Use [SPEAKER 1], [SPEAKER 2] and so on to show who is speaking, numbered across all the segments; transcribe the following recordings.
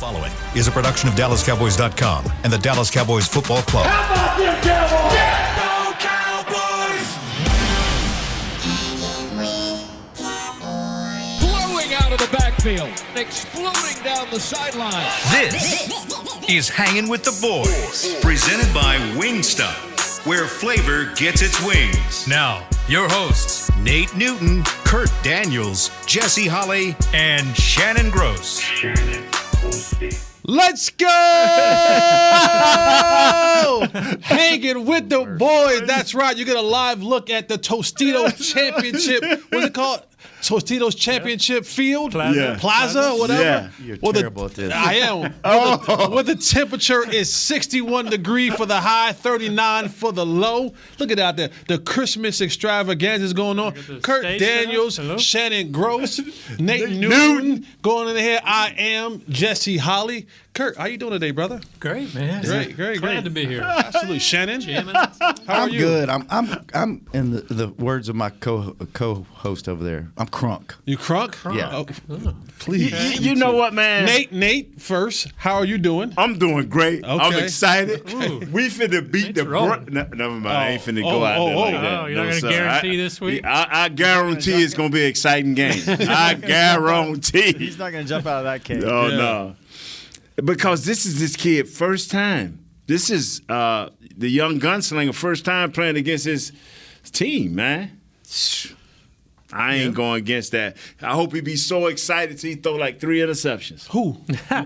[SPEAKER 1] following is a production of DallasCowboys.com and the Dallas Cowboys Football Club.
[SPEAKER 2] How about them Cowboys?
[SPEAKER 3] Yeah! Go Cowboys!
[SPEAKER 4] Blowing out of the backfield, exploding down the sideline.
[SPEAKER 1] This is Hangin' with the Boys, presented by Wingstop, where flavor gets its wings. Now, your hosts, Nate Newton, Kurt Daniels, Jesse Holley, and Shannon Gross.
[SPEAKER 5] Let's go! Hanging with the boys. That's right. You get a live look at the Tostitos Championship. What's it called? Tostitos Championship Field? Plaza or whatever?
[SPEAKER 6] Yeah. You're terrible at this.
[SPEAKER 5] I am. Where the temperature is 61 degrees for the high, 39 for the low. Look at out there. The Christmas extravaganza is going on. Kurt Daniels, Shannon Gross, Nate Newton going in here. I am Jesse Holley. Kurt, how you doing today, brother?
[SPEAKER 7] Great, man.
[SPEAKER 5] Great.
[SPEAKER 7] Glad to be here.
[SPEAKER 5] Absolutely. Shannon?
[SPEAKER 7] How
[SPEAKER 5] are you?
[SPEAKER 6] Good. I'm in the words of my co-host over there. I'm crunk.
[SPEAKER 5] You crunk?
[SPEAKER 6] Yeah.
[SPEAKER 5] Oh, please.
[SPEAKER 8] You know what, man?
[SPEAKER 5] Nate first. How are you doing?
[SPEAKER 8] I'm doing great.
[SPEAKER 5] Okay.
[SPEAKER 8] I'm excited.
[SPEAKER 7] Ooh.
[SPEAKER 8] We finna beat the never mind. I ain't finna go out there like that.
[SPEAKER 7] Oh, you're not going to guarantee this week?
[SPEAKER 8] I guarantee it's going to be an exciting game. I guarantee.
[SPEAKER 9] He's not going to jump out of that cage.
[SPEAKER 8] Oh, no. Because this is this kid first time. This is the young gunslinger first time playing against his team, man. I ain't going against that. I hope he be so excited till he throw like 3 interceptions.
[SPEAKER 5] Who?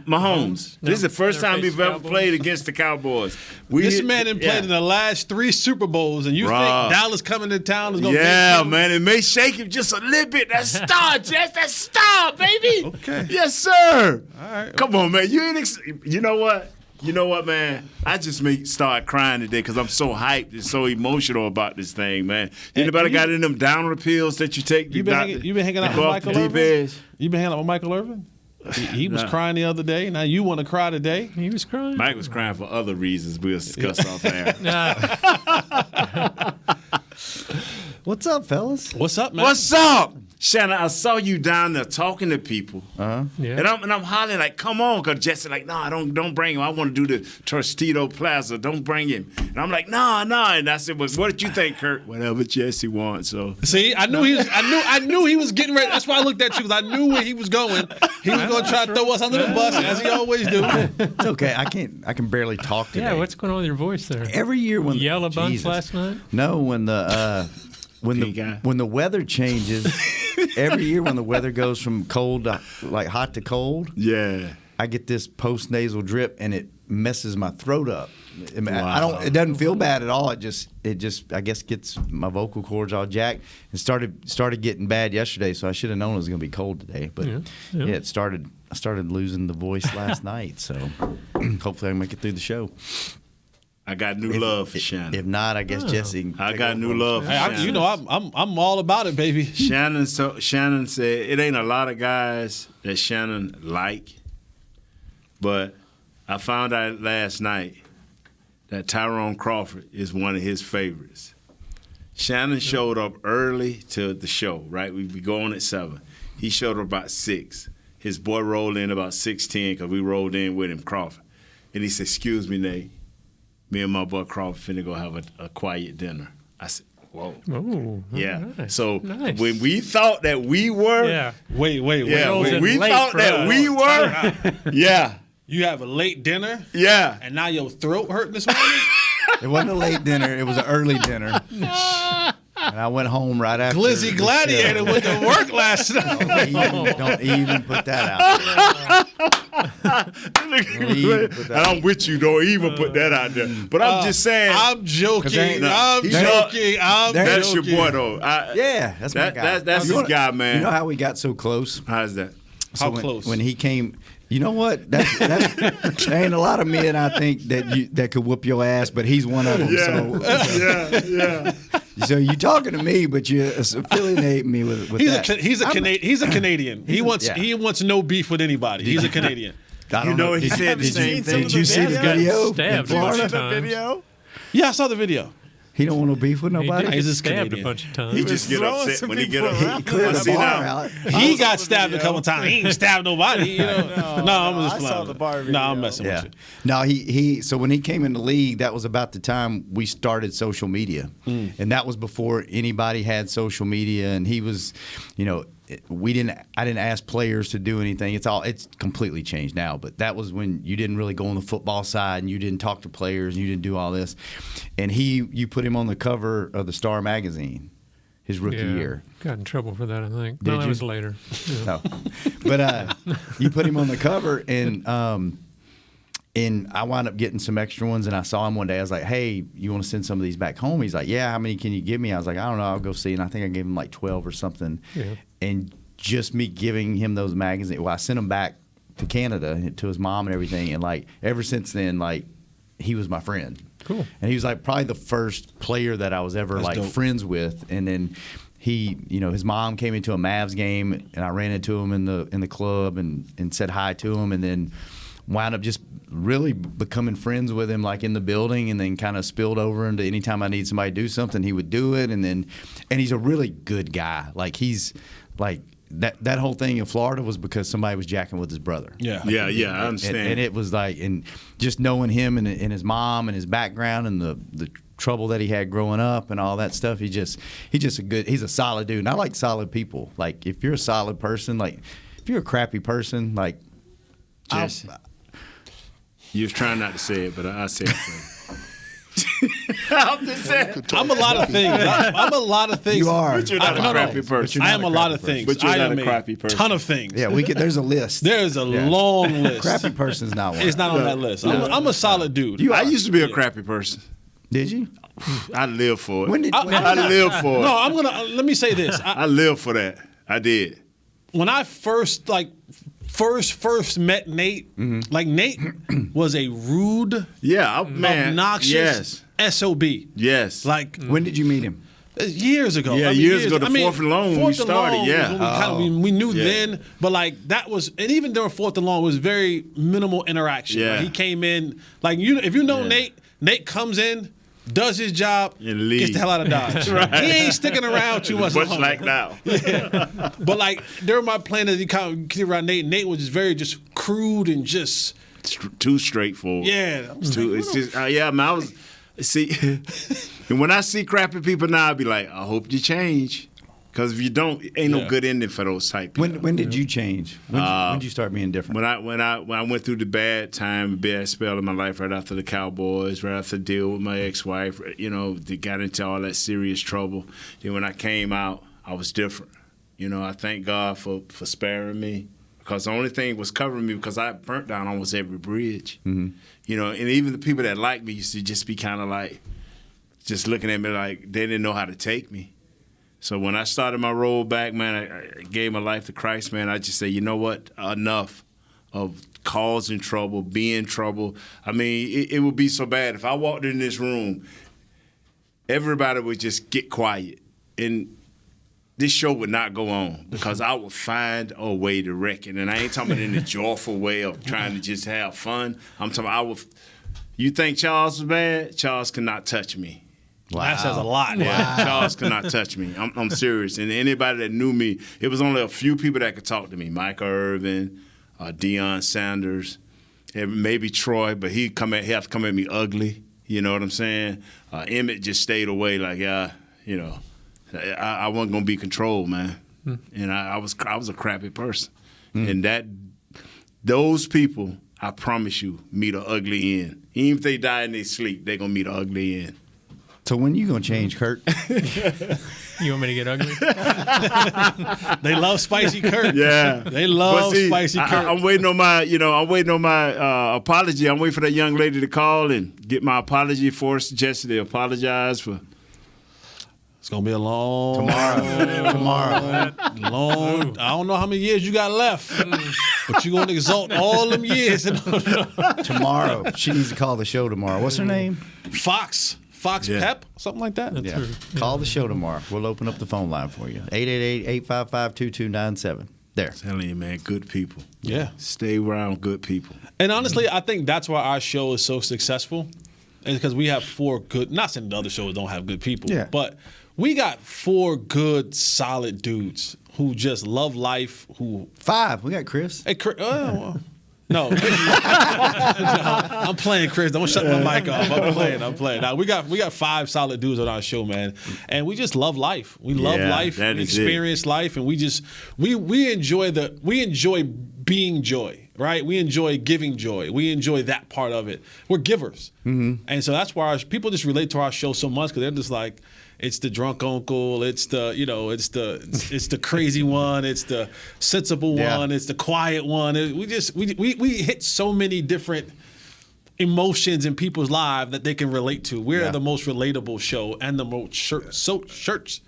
[SPEAKER 8] Mahomes. This is the first time we've ever played against the Cowboys.
[SPEAKER 5] This man done played in the last 3 Super Bowls, and you think Dallas coming to town is going to
[SPEAKER 8] make him? Man, it may shake him just a little bit. That star, Jess, that star, baby.
[SPEAKER 5] Okay.
[SPEAKER 8] Yes, sir.
[SPEAKER 5] All right.
[SPEAKER 8] Come on, man. You know what? You know what, man? I just start crying today because I'm so hyped and so emotional about this thing, man. Anybody got any of them downer pills that you take?
[SPEAKER 5] You been hanging out with Michael Irvin? You been hanging out with Michael Irvin? He was crying the other day. Now you want to cry today?
[SPEAKER 7] He was crying.
[SPEAKER 8] Mike was crying for other reasons we'll discuss off air.
[SPEAKER 6] What's up, fellas?
[SPEAKER 5] What's up, man?
[SPEAKER 8] What's up? Shannon, I saw you down there talking to people.
[SPEAKER 7] Yeah.
[SPEAKER 8] And I'm hollering like, come on, because Jesse like, no, don't bring him. I want to do the Tostito Plaza. Don't bring him. And I'm like, no. And I said, well, what did you think, Kurt? Whatever Jesse wants. So
[SPEAKER 5] see, I knew he was getting ready. That's why I looked at you, because I knew where he was going. He was going to try to throw us under the bus, as he always do.
[SPEAKER 6] It's okay. I can barely talk today.
[SPEAKER 7] Yeah, what's going on with your voice there?
[SPEAKER 6] Every year when
[SPEAKER 7] Yell a bunch last night?
[SPEAKER 6] No, when the weather changes, every year when the weather goes from cold to like hot to cold, I get this post-nasal drip and it messes my throat up. Wow. It doesn't feel bad at all. It just I guess gets my vocal cords all jacked. It started getting bad yesterday, so I should have known it was going to be cold today. But I started losing the voice last night, so hopefully I can make it through the show.
[SPEAKER 8] I got new love for Shannon.
[SPEAKER 6] If not, I guess Jesse.
[SPEAKER 8] I got new love for Shannon.
[SPEAKER 5] I'm all about it, baby.
[SPEAKER 8] Shannon said it ain't a lot of guys that Shannon like, but I found out last night that Tyrone Crawford is one of his favorites. Shannon showed up early to the show, right? We go on at 7. He showed up about 6. His boy rolled in about 6:10 because we rolled in with him, Crawford. And he said, excuse me, Nate. Me and my boy Crawford finna go have a quiet dinner. I said, whoa.
[SPEAKER 7] Oh,
[SPEAKER 8] yeah.
[SPEAKER 7] Nice.
[SPEAKER 8] So
[SPEAKER 7] nice.
[SPEAKER 8] when we thought that we were.
[SPEAKER 5] Wait.
[SPEAKER 8] Yeah, when we thought that we were. Yeah.
[SPEAKER 5] You have a late dinner?
[SPEAKER 8] Yeah.
[SPEAKER 5] And now your throat hurting this morning?
[SPEAKER 6] It wasn't a late dinner. It was an early dinner. And I went home right after.
[SPEAKER 5] Glizzy Gladiator went to work last night.
[SPEAKER 6] Don't even put that out
[SPEAKER 8] there. I'm with you. Don't even put that out there. But I'm just saying.
[SPEAKER 5] I'm joking. That's
[SPEAKER 8] your boy, though.
[SPEAKER 6] That's my guy.
[SPEAKER 8] That's his guy, man.
[SPEAKER 6] You know how we got so close?
[SPEAKER 8] How's that?
[SPEAKER 5] How close?
[SPEAKER 6] When he came. You know what? That's there ain't a lot of men I think that could whoop your ass, but he's one of them.
[SPEAKER 8] Yeah.
[SPEAKER 6] So you talking to me, but you affiliate me with that.
[SPEAKER 5] He's a Canadian. He wants no beef with anybody. He's a Canadian.
[SPEAKER 8] You know he said the same thing.
[SPEAKER 6] Did you see the video?
[SPEAKER 7] Stabbed
[SPEAKER 6] in Florida?
[SPEAKER 9] The video?
[SPEAKER 5] Yeah, I saw the video.
[SPEAKER 6] He don't want no beef with nobody.
[SPEAKER 5] He's just
[SPEAKER 7] stabbed
[SPEAKER 5] Canadian.
[SPEAKER 7] a bunch of times.
[SPEAKER 8] He just get
[SPEAKER 3] throwing
[SPEAKER 8] upset
[SPEAKER 3] some
[SPEAKER 8] when he
[SPEAKER 3] people
[SPEAKER 8] get
[SPEAKER 3] around.
[SPEAKER 8] up.
[SPEAKER 6] Clear the
[SPEAKER 8] See
[SPEAKER 6] bar
[SPEAKER 8] now,
[SPEAKER 6] out.
[SPEAKER 5] He got stabbed a couple times. He ain't stabbed nobody. You know. No, I'm just
[SPEAKER 3] I
[SPEAKER 5] playing.
[SPEAKER 3] saw the bar
[SPEAKER 5] No, I'm
[SPEAKER 3] video.
[SPEAKER 5] messing
[SPEAKER 6] Yeah.
[SPEAKER 5] with you.
[SPEAKER 6] No, he. So when he came in the league, that was about the time we started social media, and that was before anybody had social media. And he was, you know, I didn't ask players to do anything. It's completely changed now. But that was when you didn't really go on the football side, and you didn't talk to players, and you didn't do all this. And you put him on the cover of the Star magazine, his rookie year.
[SPEAKER 7] Got in trouble for that, I think.
[SPEAKER 6] Did
[SPEAKER 7] No, that
[SPEAKER 6] you?
[SPEAKER 7] was later. Yeah.
[SPEAKER 6] No. But you put him on the cover, and I wound up getting some extra ones, and I saw him one day. I was like, hey, you want to send some of these back home? He's like, yeah, how many can you give me? I was like, I don't know, I'll go see. And I think I gave him like 12 or something.
[SPEAKER 7] Yeah.
[SPEAKER 6] And just me giving him those magazines, I sent them back to Canada to his mom and everything. And like ever since then, like he was my friend.
[SPEAKER 7] Cool.
[SPEAKER 6] And he was like probably the first player that I was ever
[SPEAKER 5] That's
[SPEAKER 6] like
[SPEAKER 5] dope.
[SPEAKER 6] friends with. And then he, you know, his mom came into a Mavs game, and I ran into him in the club and said hi to him, and then wound up just really becoming friends with him, like in the building, and then kind of spilled over into anytime I need somebody to do something, he would do it. And he's a really good guy. Like he's like that whole thing in Florida was because somebody was jacking with his brother.
[SPEAKER 5] Yeah.
[SPEAKER 8] yeah, I understand.
[SPEAKER 6] And it was like, and just knowing him and his mom and his background and the trouble that he had growing up and all that stuff, he's a solid dude. And I like solid people. Like if you're a solid person, like if you're a crappy person, like
[SPEAKER 8] Jesse, you was trying not to say it, but I said it. I'm just saying.
[SPEAKER 5] I'm a lot of things. I'm a lot of things.
[SPEAKER 6] You are.
[SPEAKER 8] But you're not
[SPEAKER 5] No,
[SPEAKER 8] a
[SPEAKER 5] no.
[SPEAKER 8] crappy person.
[SPEAKER 5] I am a lot of things.
[SPEAKER 8] But you're
[SPEAKER 5] I
[SPEAKER 8] not
[SPEAKER 5] am
[SPEAKER 8] a crappy person.
[SPEAKER 5] ton of things.
[SPEAKER 6] Yeah, there's a list.
[SPEAKER 5] There's a long list.
[SPEAKER 6] Crappy person's not one.
[SPEAKER 5] It's not on that list. I'm a solid dude.
[SPEAKER 8] I used to be a crappy person.
[SPEAKER 6] Did you?
[SPEAKER 8] I live for it.
[SPEAKER 6] When did
[SPEAKER 8] I live for it.
[SPEAKER 5] No, I'm gonna let me say this.
[SPEAKER 8] I live for that. I did.
[SPEAKER 5] When I first met Nate, like Nate was a rude,
[SPEAKER 8] Yeah, man.
[SPEAKER 5] obnoxious SOB.
[SPEAKER 8] Yes.
[SPEAKER 5] Like
[SPEAKER 6] when did you meet him?
[SPEAKER 5] years ago.
[SPEAKER 8] Yeah, years ago, the fourth and long when we
[SPEAKER 5] fourth and
[SPEAKER 8] started,
[SPEAKER 5] long
[SPEAKER 8] yeah.
[SPEAKER 5] was when we knew
[SPEAKER 8] Yeah.
[SPEAKER 5] then, but like that was, and even during fourth and long, it was very minimal interaction.
[SPEAKER 8] Yeah.
[SPEAKER 5] Like, he came in, like if you know
[SPEAKER 8] Yeah.
[SPEAKER 5] Nate comes in, does his job,
[SPEAKER 8] And leave.
[SPEAKER 5] gets the hell out of Dodge.
[SPEAKER 8] Right.
[SPEAKER 5] He ain't sticking around too much.
[SPEAKER 8] Much
[SPEAKER 5] longer.
[SPEAKER 8] like now.
[SPEAKER 5] But like during my plan that he kind of get around Nate was just very just crude and just
[SPEAKER 8] Too straightforward.
[SPEAKER 5] yeah.
[SPEAKER 8] It's just yeah, man. I was see, and when I see crappy people now, I be like, I hope you change, because if you don't, ain't no good ending for those type people.
[SPEAKER 6] When did you change? When did you start being different?
[SPEAKER 8] When I went through the bad spell in my life right after the Cowboys, right after the deal with my ex-wife, they got into all that serious trouble. Then when I came out, I was different. I thank God for sparing me, because the only thing was covering me because I burnt down almost every bridge. Mm-hmm. And even the people that liked me used to just be kind of like, just looking at me like they didn't know how to take me. So when I started my roll back, man, I gave my life to Christ, man. I just say, you know what? Enough of causing trouble, being trouble. I mean, it would be so bad if I walked in this room, everybody would just get quiet, and this show would not go on because I would find a way to wreck it. And I ain't talking about in the joyful way of trying to just have fun. I'm talking you think Charles was bad? Charles cannot touch me.
[SPEAKER 5] Wow. That says a lot.
[SPEAKER 8] Yeah, Charles cannot touch me. I'm serious. And anybody that knew me, it was only a few people that could talk to me. Michael Irvin, Deion Sanders, and maybe Troy, but he'd have to come at me ugly. You know what I'm saying? Emmett just stayed away like, I wasn't gonna be controlled, man. And I was a crappy person. And those people, I promise you, meet an ugly end. Even if they die in their sleep, they're gonna meet an ugly end.
[SPEAKER 6] So when you gonna change, Kurt?
[SPEAKER 7] You want me to get ugly?
[SPEAKER 5] They love Spicy Kurt.
[SPEAKER 8] Yeah,
[SPEAKER 5] they love Spicy Kurt.
[SPEAKER 8] I'm waiting on my, apology. I'm waiting for that young lady to call and get my apology, force Jesse to apologize for.
[SPEAKER 5] It's gonna be a long
[SPEAKER 6] Tomorrow.
[SPEAKER 5] long. I don't know how many years you got left, but you're gonna exalt all them years.
[SPEAKER 6] Tomorrow. She needs to call the show tomorrow. What's her name?
[SPEAKER 5] Fox
[SPEAKER 8] Yeah.
[SPEAKER 5] Pep, something like that.
[SPEAKER 6] Yeah. Call the show tomorrow. We'll open up the phone line for you. 888-855-2297. There.
[SPEAKER 8] Telling you, man, good people.
[SPEAKER 5] Yeah.
[SPEAKER 8] Stay around good people.
[SPEAKER 5] And honestly, I think that's why our show is so successful. because we have 4 good. Not saying the other shows don't have good people,
[SPEAKER 6] Yeah.
[SPEAKER 5] but we got 4 good, solid dudes who just love life. Who
[SPEAKER 6] 5. We got Chris.
[SPEAKER 5] Hey, Chris, no. No, I'm playing, Chris. Don't shut my mic off. I'm playing. Now, we got 5 solid dudes on our show, man, and we just love life. We love life. We experience life, and we enjoy being joy. Right? We enjoy giving joy. We enjoy that part of it. We're givers, and so that's why people just relate to our show so much because they're just like. It's the drunk uncle. It's the it's the crazy one. It's the sensible one. It's the quiet one. We hit so many different emotions in people's lives that they can relate to. We're the most relatable show and the most searched.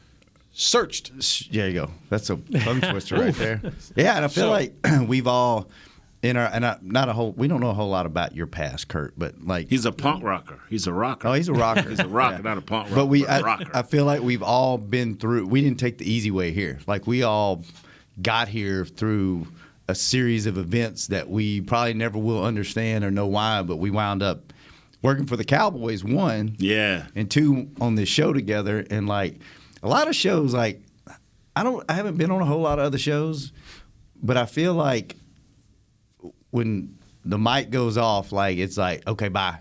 [SPEAKER 6] There you go. That's a tongue twister right there. Yeah, and I feel like we've all. We don't know a whole lot about your past, Kurt, but like
[SPEAKER 8] he's a punk rocker. He's a rocker.
[SPEAKER 6] Oh, he's a rocker.
[SPEAKER 8] He's a rocker, not a punk rocker.
[SPEAKER 6] But
[SPEAKER 8] a rocker.
[SPEAKER 6] I feel like we've all been through. We didn't take the easy way here. Like we all got here through a series of events that we probably never will understand or know why. But we wound up working for the Cowboys, 1, and 2 on this show together. And like a lot of shows, like I haven't been on a whole lot of other shows, but I feel like. When the mic goes off, like it's like, okay, bye.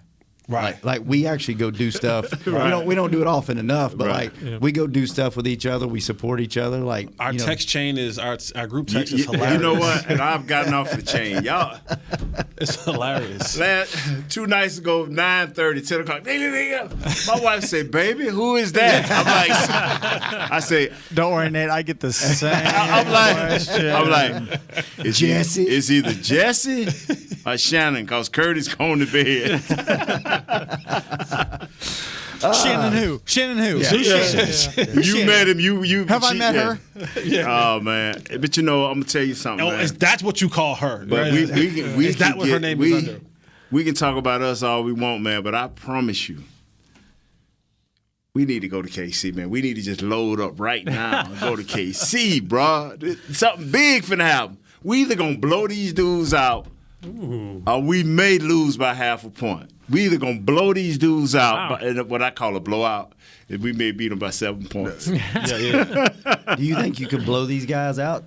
[SPEAKER 5] Right.
[SPEAKER 6] Like we actually go do stuff. We don't do it often enough, but we go do stuff with each other. We support each other. Like
[SPEAKER 5] our text chain is our group text is hilarious.
[SPEAKER 8] You know what? And I've gotten off the chain, y'all.
[SPEAKER 5] It's hilarious.
[SPEAKER 8] 2 nights ago, 9:30, 10 o'clock. My wife said, "Baby, who is that?" I'm like, I say,
[SPEAKER 2] "Don't worry, Nate. I get the same."
[SPEAKER 8] I'm like, it's
[SPEAKER 6] Jesse.
[SPEAKER 8] It's either Jesse or Shannon, cause Curtis going to bed.
[SPEAKER 2] Shannon who?
[SPEAKER 8] You met him. You
[SPEAKER 2] have I met her?
[SPEAKER 8] Oh man! But I'm gonna tell you something. Man.
[SPEAKER 5] That's what you call her.
[SPEAKER 8] But
[SPEAKER 5] right?
[SPEAKER 8] we
[SPEAKER 5] is that what her name is under?
[SPEAKER 8] We can talk about us all we want, man. But I promise you, we need to go to KC, man. We need to just load up right now and go to KC, bro. Something big finna happen. We either gonna blow these dudes out, or we may lose by half a point. We either gonna blow these dudes out, what I call a blowout, and we may beat them by 7 points.
[SPEAKER 6] Do you think you could blow these guys out?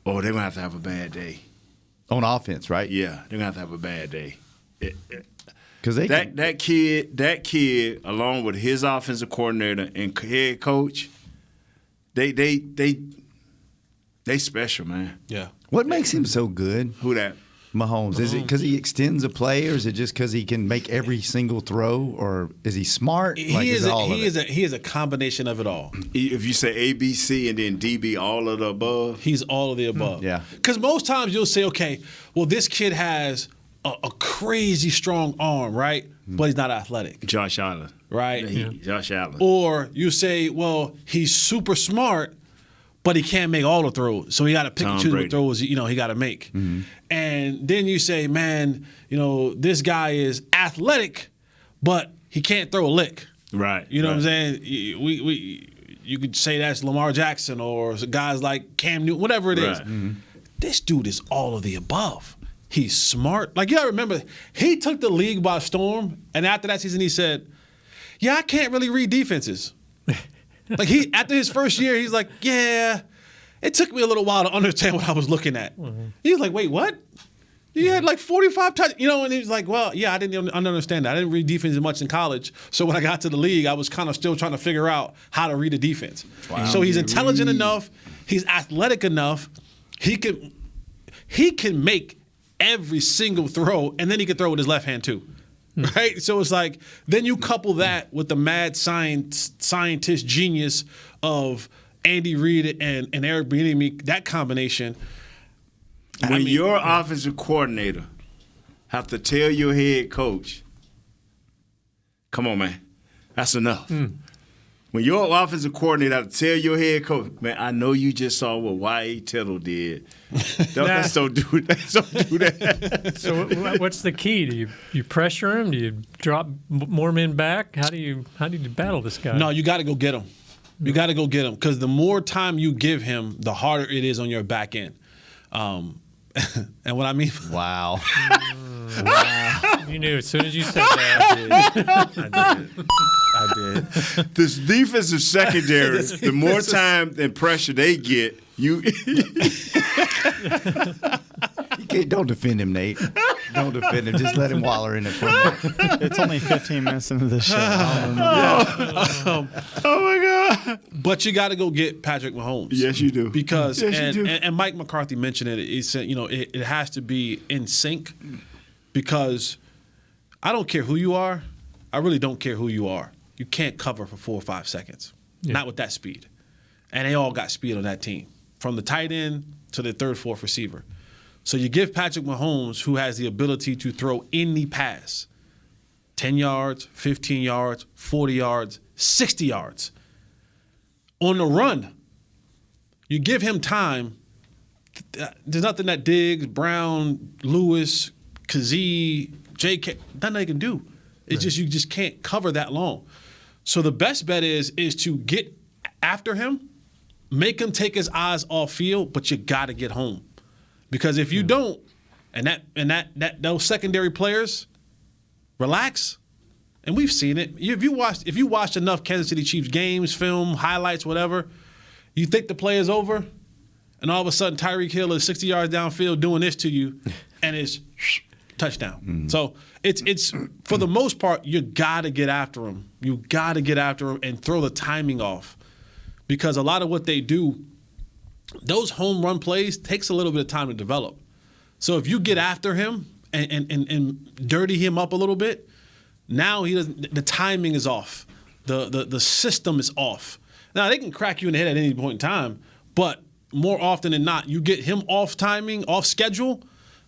[SPEAKER 8] Oh, they're gonna have to have a bad day
[SPEAKER 6] on offense, right?
[SPEAKER 8] Yeah, they're gonna have to have a bad day.
[SPEAKER 6] Because
[SPEAKER 8] that kid, along with his offensive coordinator and head coach, they special, man.
[SPEAKER 5] Yeah.
[SPEAKER 6] What makes him so good?
[SPEAKER 8] Who that?
[SPEAKER 6] Mahomes. Is it because he extends a play, or is it just because he can make every single throw, or is he smart?
[SPEAKER 5] He is a combination of it all.
[SPEAKER 8] If you say ABC and then DB, all of the above,
[SPEAKER 5] he's all of the above.
[SPEAKER 6] Yeah.
[SPEAKER 5] Because most times you'll say, okay, well, this kid has a crazy strong arm, right? But he's not athletic.
[SPEAKER 8] Josh Allen,
[SPEAKER 5] right?
[SPEAKER 8] Josh Allen.
[SPEAKER 5] Or you say, well, he's super smart, but he can't make all the throws. So he got to pick and choose what throws he got to make. Mm-hmm. And then you say, man, this guy is athletic, but he can't throw a lick.
[SPEAKER 8] Right.
[SPEAKER 5] You know what I'm saying? You could say that's Lamar Jackson or guys like Cam Newton, whatever it is. Mm-hmm. This dude is all of the above. He's smart. Like, you gotta remember, he took the league by storm, and after that season he said, yeah, I can't really read defenses. Like, after his first year, he's like, yeah, it took me a little while to understand what I was looking at. Mm-hmm. He was like, wait, what? You had like 45 touchdowns, and he was like, well, yeah, I didn't understand that. I didn't read defense much in college. So when I got to the league, I was kind of still trying to figure out how to read a defense. Wow. So he's intelligent enough. He's athletic enough. He can make every single throw, and then he can throw with his left hand too. Right? So it's like, then you couple that with the mad scientist genius of Andy Reid and Eric Bieniemy, that combination.
[SPEAKER 8] When your offensive coordinator have to tell your head coach, come on, man, that's enough. When your offensive coordinator have to tell your head coach, man, I know you just saw what Y.A. Tittle did. Let's don't do that.
[SPEAKER 7] So what's the key? Do you pressure him? Do you drop more men back? How do you battle this guy?
[SPEAKER 5] No, you got to go get him. You got to go get him, because the more time you give him, the harder it is on your back end. And what I mean,
[SPEAKER 6] Wow.
[SPEAKER 7] You knew as soon as you said that.
[SPEAKER 2] I did.
[SPEAKER 8] This defensive secondary, the more time and pressure they get, you
[SPEAKER 6] Don't defend him, Nate. Don't defend him. Just let him waller in it for a minute.
[SPEAKER 2] It's only 15 minutes into the show.
[SPEAKER 8] oh my God.
[SPEAKER 5] but you got to go get Patrick Mahomes.
[SPEAKER 8] Yes, you do.
[SPEAKER 5] Because
[SPEAKER 8] Yes, you do.
[SPEAKER 5] and Mike McCarthy mentioned it. He said, it has to be in sync because I don't care who you are. I really don't care who you are. You can't cover for 4 or 5 seconds.
[SPEAKER 7] Yeah.
[SPEAKER 5] Not with that speed. And they all got speed on that team, from the tight end to the third, fourth receiver. So you give Patrick Mahomes, who has the ability to throw any pass, 10 yards, 15 yards, 40 yards, 60 yards. On the run, you give him time. There's nothing that Diggs, Brown, Lewis, Kazee, J.K., nothing they can do. It's just you just can't cover that long. So the best bet is to get after him, make him take his eyes off field, but you got to get home. Because if you don't, and those secondary players relax, and we've seen it. If you watched enough Kansas City Chiefs games, film, highlights, whatever, you think the play is over, and all of a sudden Tyreek Hill is 60 yards downfield doing this to you, and it's touchdown. Mm-hmm. So it's for the most part, you got to get after him. You got to get after him and throw the timing off, because a lot of what they do, those home run plays takes a little bit of time to develop. So if you get after him and dirty him up a little bit, now he doesn't. The timing is off. The system is off. Now they can crack you in the head at any point in time, but more often than not, you get him off timing, off schedule.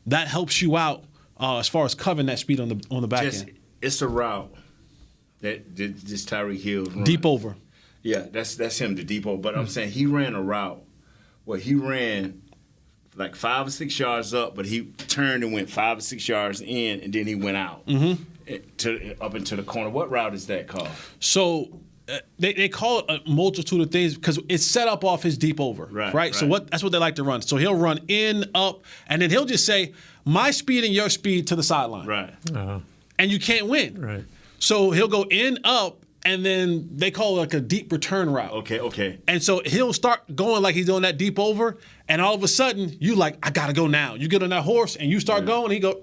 [SPEAKER 5] That helps you out as far as covering that speed on the back end.
[SPEAKER 8] It's a route that this Tyreek Hill run.
[SPEAKER 5] Deep over.
[SPEAKER 8] Yeah, that's him, the deep over. But I'm saying he ran a route where he ran like 5 or 6 yards up, but he turned and went 5 or 6 yards in, and then he went out up into the corner. What route is that called?
[SPEAKER 5] So they call it a multitude of things because it's set up off his deep over, right? So that's what they like to run. So he'll run in, up, and then he'll just say, my speed and your speed to the sideline.
[SPEAKER 8] Right.
[SPEAKER 7] Uh-huh.
[SPEAKER 5] And you can't win.
[SPEAKER 7] Right.
[SPEAKER 5] So he'll go in, up, and then they call it like a deep return route.
[SPEAKER 8] Okay.
[SPEAKER 5] And so he'll start going like he's doing that deep over, and all of a sudden, you like, I got to go now. You get on that horse, and you start going, and he go,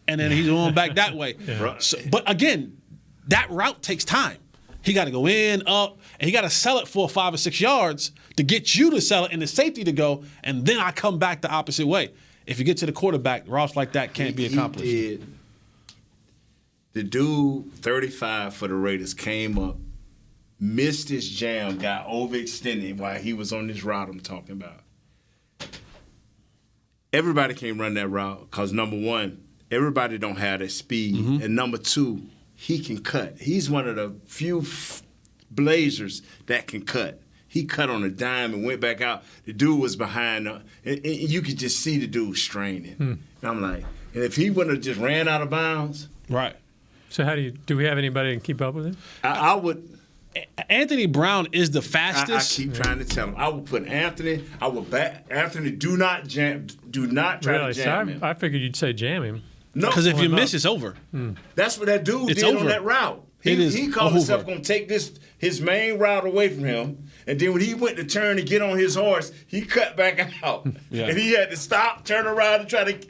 [SPEAKER 5] and then he's going back that way.
[SPEAKER 8] Right.
[SPEAKER 5] So, but again, that route takes time. He got to go in, up, and he got to sell it for 5 or 6 yards to get you to sell it and the safety to go, and then I come back the opposite way. If you get to the quarterback, routes like that can't be accomplished.
[SPEAKER 8] He did. The dude, 35 for the Raiders, came up, missed his jam, got overextended while he was on this route I'm talking about. Everybody can't run that route because, number one, everybody don't have that speed. Mm-hmm. And number two, he can cut. He's one of the few Blazers that can cut. He cut on a dime and went back out. The dude was behind, and you could just see the dude straining. And I'm like, and if he wouldn't have just ran out of bounds.
[SPEAKER 5] Right.
[SPEAKER 7] So do we have anybody that can keep up with him?
[SPEAKER 8] I would.
[SPEAKER 5] Anthony Brown is the fastest.
[SPEAKER 8] I keep trying to tell him. I would put Anthony. I would back Anthony. Do not jam. Do not try to jam him.
[SPEAKER 7] I figured you'd say jam him.
[SPEAKER 8] No,
[SPEAKER 5] because if you miss, it's over.
[SPEAKER 8] That's what that dude did on that route. He called himself going to take his main route away from him, and then when he went to turn to get on his horse, he cut back out, and he had to stop, turn around, and try to.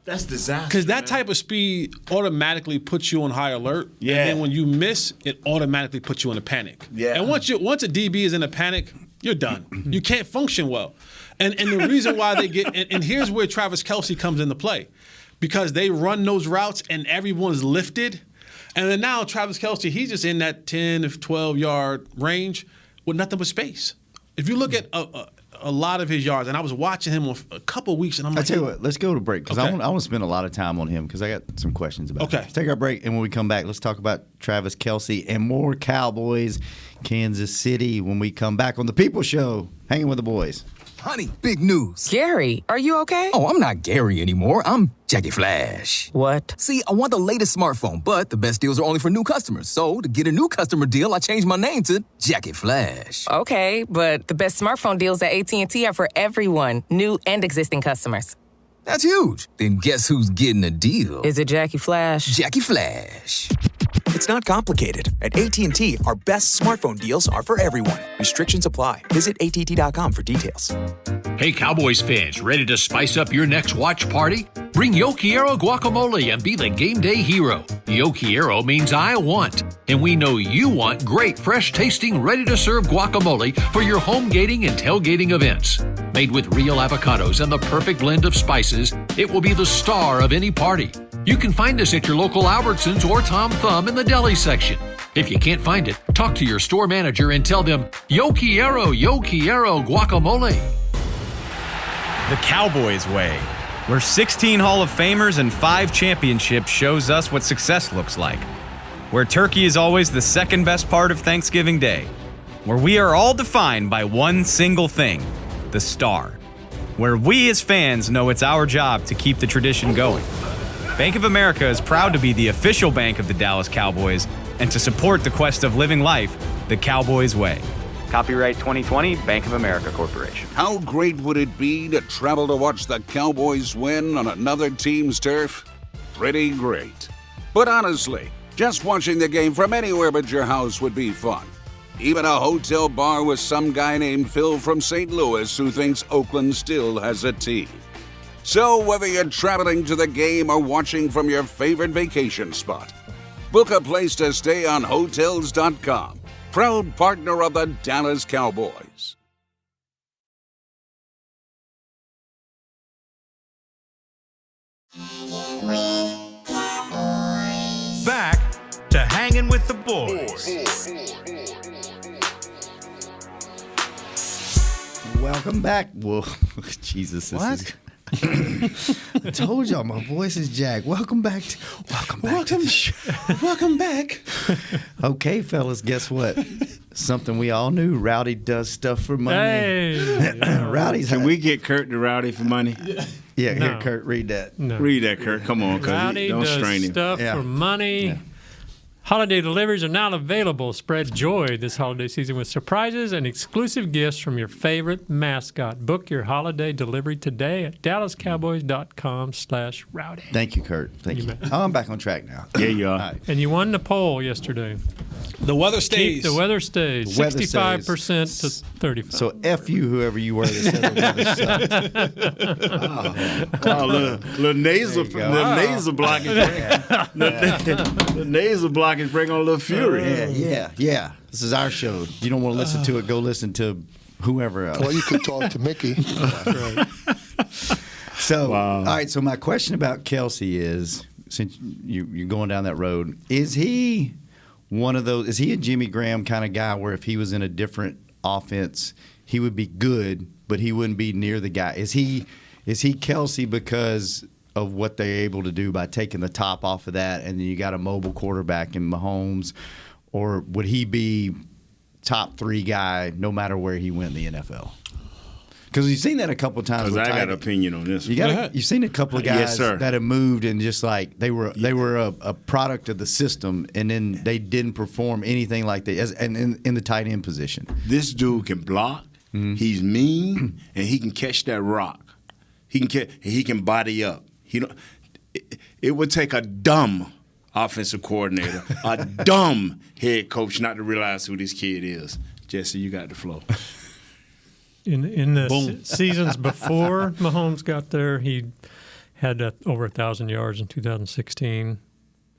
[SPEAKER 8] That's disaster.
[SPEAKER 5] Because that type of speed automatically puts you on high alert. Yeah. And then when you miss, it automatically puts you in a panic.
[SPEAKER 8] Yeah.
[SPEAKER 5] And once a DB is in a panic, you're done. You can't function well. And the reason why they get and here's where Travis Kelce comes into play, because they run those routes and everyone's lifted, and then now Travis Kelce, he's just in that 10 to 12 yard range with nothing but space. If you look at a lot of his yards, and I was watching him a couple of weeks, and I'm like,
[SPEAKER 6] I tell you what, let's go to break because I want to spend a lot of time on him because I got some questions about him. Let's take our break, and when we come back, let's talk about Travis Kelce and more Cowboys, Kansas City when we come back on The People Show, Hanging with the Boys.
[SPEAKER 3] Honey, big news.
[SPEAKER 9] Gary, are you okay?
[SPEAKER 3] Oh, I'm not Gary anymore. I'm Jackie Flash.
[SPEAKER 9] What?
[SPEAKER 3] See, I want the latest smartphone, but the best deals are only for new customers. So, to get a new customer deal, I changed my name to Jackie Flash.
[SPEAKER 9] Okay, but the best smartphone deals at AT&T are for everyone, new and existing customers.
[SPEAKER 3] That's huge. Then guess who's getting a deal?
[SPEAKER 9] Is it Jackie Flash?
[SPEAKER 3] Jackie Flash.
[SPEAKER 10] It's not complicated. At AT&T, our best smartphone deals are for everyone. Restrictions apply. Visit att.com for details.
[SPEAKER 1] Hey, Cowboys fans, ready to spice up your next watch party? Bring Yo Quiero guacamole and be the game day hero. Yo Quiero means I want, and we know you want great, fresh-tasting, ready-to-serve guacamole for your home gating and tailgating events. Made with real avocados and the perfect blend of spices, it will be the star of any party. You can find us at your local Albertsons or Tom Thumb in the deli section. If you can't find it, talk to your store manager and tell them, Yo Quiero guacamole.
[SPEAKER 11] The Cowboys way, where 16 Hall of Famers and 5 championships shows us what success looks like. Where turkey is always the second best part of Thanksgiving Day. Where we are all defined by one single thing, the star. Where we as fans know it's our job to keep the tradition going. Bank of America is proud to be the official bank of the Dallas Cowboys and to support the quest of living life the Cowboys way.
[SPEAKER 12] Copyright 2020, Bank of America Corporation.
[SPEAKER 13] How great would it be to travel to watch the Cowboys win on another team's turf? Pretty great. But honestly, just watching the game from anywhere but your house would be fun. Even a hotel bar with some guy named Phil from St. Louis who thinks Oakland still has a team. So whether you're traveling to the game or watching from your favorite vacation spot, book a place to stay on Hotels.com, proud partner of the Dallas Cowboys.
[SPEAKER 1] Back to Hangin' with the Boys.
[SPEAKER 6] Welcome back. Whoa, Jesus, this is... I told y'all my voice is jacked. Welcome back to the show.
[SPEAKER 5] Welcome back.
[SPEAKER 6] Okay, fellas, guess what? Something we all knew. Rowdy does stuff for money.
[SPEAKER 7] Hey.
[SPEAKER 6] Rowdy's.
[SPEAKER 8] Can we get Kurt to Rowdy for money?
[SPEAKER 6] Yeah,
[SPEAKER 7] No.
[SPEAKER 6] here, Kurt, read that.
[SPEAKER 7] No.
[SPEAKER 8] Read that, Kurt. Come on, cause
[SPEAKER 7] Rowdy
[SPEAKER 8] don't
[SPEAKER 7] does
[SPEAKER 8] strain him.
[SPEAKER 7] stuff
[SPEAKER 6] Yeah.
[SPEAKER 7] for money.
[SPEAKER 6] Yeah.
[SPEAKER 7] Holiday deliveries are now available. Spread joy this holiday season with surprises and exclusive gifts from your favorite mascot. Book your holiday delivery today at dallascowboys.com/rowdy.
[SPEAKER 6] Thank you, Kurt. Thank you. Oh, I'm back on track now.
[SPEAKER 8] Yeah, you are.
[SPEAKER 6] All right.
[SPEAKER 7] And you won the poll yesterday.
[SPEAKER 5] The weather stays.
[SPEAKER 7] The weather stays.
[SPEAKER 6] The weather
[SPEAKER 7] 65% to 35%.
[SPEAKER 6] So F you, whoever you were that said the weather sucked.
[SPEAKER 8] Oh, little nasal blockage. The nasal blockage bring on a little fury.
[SPEAKER 6] Yeah. This is our show. You don't want to listen to it, go listen to whoever else.
[SPEAKER 14] Well, you could talk to Mickey.
[SPEAKER 6] Right. So, all right. So my question about Kelce is, since you're going down that road, is he one of those? Is he a Jimmy Graham kind of guy where if he was in a different offense, he would be good, but he wouldn't be near the guy? Is he Kelce because of what they're able to do by taking the top off of that, and then you got a mobile quarterback in Mahomes, or would he be top 3 guy no matter where he went in the NFL? Because you've seen that a couple of times.
[SPEAKER 8] Because I got an opinion on this.
[SPEAKER 6] You've seen a couple of guys that have moved and just like they were a product of the system, and then they didn't perform anything like that. And in the tight end position,
[SPEAKER 8] this dude can block. Mm-hmm. He's mean, and he can catch that rock. He can body up. It would take a dumb offensive coordinator, a dumb head coach not to realize who this kid is. Jesse, you got the flow.
[SPEAKER 7] In the seasons before Mahomes got there, he had over 1,000 yards in 2016.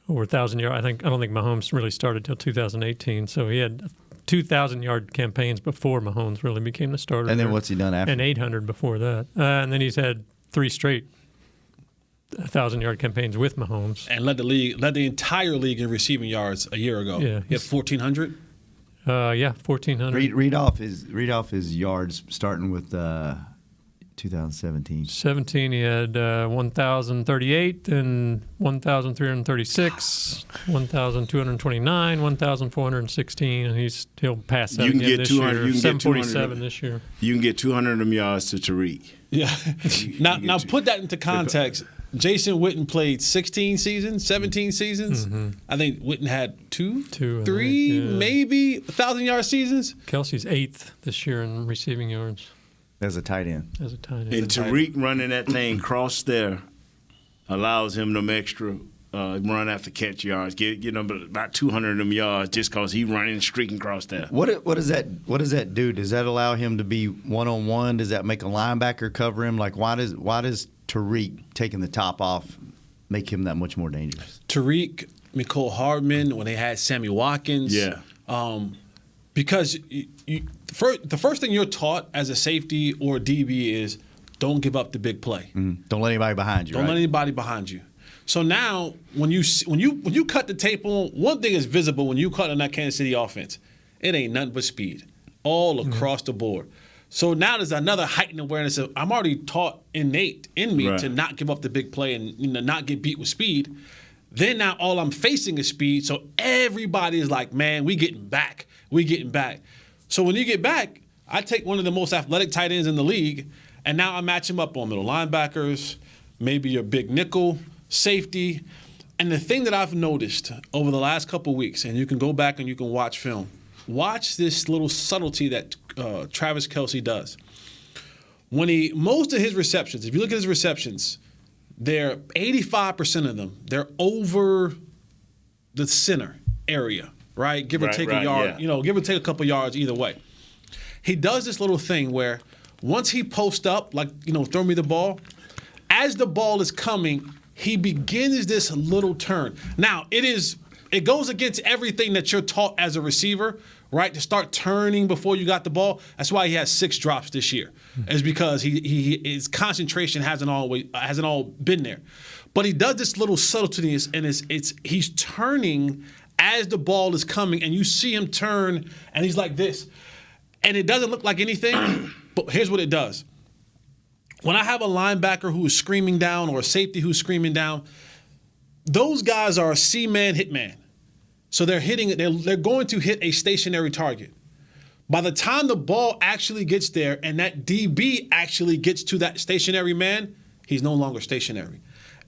[SPEAKER 7] Over 1,000 yards. I don't think Mahomes really started till 2018. So he had 2,000-yard campaigns before Mahomes really became the starter.
[SPEAKER 6] And then what's he done after?
[SPEAKER 7] And 800 before that. And then he's had 3 straight 1,000-yard campaigns with Mahomes.
[SPEAKER 5] And led the entire league in receiving yards a year ago. Yeah, he had 1,400.
[SPEAKER 7] 1,400.
[SPEAKER 6] Read off his yards starting with 2017.
[SPEAKER 7] 17, he had 1,038, then 1,336, 1,229, 1,416, and he'll pass that again this year. 747 this year.
[SPEAKER 8] You can get 200 of them yards to Tyreek.
[SPEAKER 5] Yeah. Now put that into context. Jason Witten played 16 seasons, 17 seasons. Mm-hmm. I think Witten had two, 3, maybe 1,000-yard seasons.
[SPEAKER 7] Kelce's 8th this year in receiving yards.
[SPEAKER 6] As a tight end.
[SPEAKER 7] As a tight end.
[SPEAKER 8] And Tyreek running that thing cross there allows him them extra run after catch yards. Get about 200 of them yards just because he running streaking across there.
[SPEAKER 6] What does that do? Does that allow him to be one-on-one? Does that make a linebacker cover him? Like why does Tyreek taking the top off make him that much more dangerous?
[SPEAKER 5] Tyreek, Mecole Hardman, when they had Sammy Watkins.
[SPEAKER 8] Yeah.
[SPEAKER 5] Because the first thing you're taught as a safety or a DB is don't give up the big play.
[SPEAKER 6] Mm-hmm. Don't let anybody behind you.
[SPEAKER 5] Don't let anybody behind you. So now, when you cut the tape on, one thing is visible when you cut on that Kansas City offense. It ain't nothing but speed, all across the board. So now there's another heightened awareness of I'm already taught innate in me to not give up the big play and not get beat with speed. Then now all I'm facing is speed. So everybody is like, man, we getting back. So when you get back, I take one of the most athletic tight ends in the league, and now I match him up on middle linebackers, maybe your big nickel, safety. And the thing that I've noticed over the last couple of weeks, and you can go back and you can watch film, watch this little subtlety that Travis Kelce does. When most of his receptions, if you look at his receptions, they're 85% of them, they're over the center area, right? Give or take a yard, give or take a couple yards either way. He does this little thing where once he posts up, like, throw me the ball, as the ball is coming, he begins this little turn. Now, it goes against everything that you're taught as a receiver, right? To start turning before you got the ball. That's why he has 6 drops this year. Is because his concentration hasn't all been there. But he does this little subtlety, and he's turning as the ball is coming, and you see him turn, and he's like this. And it doesn't look like anything, but here's what it does. When I have a linebacker who is screaming down or a safety who's screaming down, those guys are a C-man, hit-man. So they're going to hit a stationary target. By the time the ball actually gets there and that DB actually gets to that stationary man, he's no longer stationary.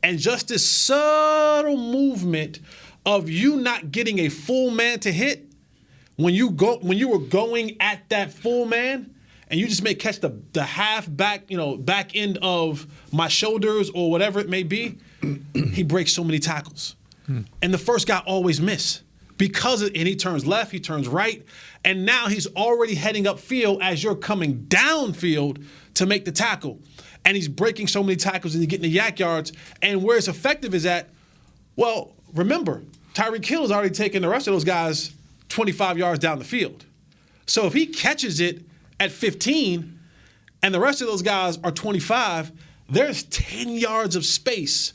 [SPEAKER 5] And just this subtle movement of you not getting a full man to hit, when you were going at that full man, and you just may catch the half back, back end of my shoulders or whatever it may be, he breaks so many tackles. And the first guy always miss. And he turns left, he turns right, and now he's already heading upfield as you're coming downfield to make the tackle. And he's breaking so many tackles and he's getting the yak yards. And where it's effective is at, well, remember, Tyreek Hill has already taken the rest of those guys 25 yards down the field. So if he catches it at 15 and the rest of those guys are 25, there's 10 yards of space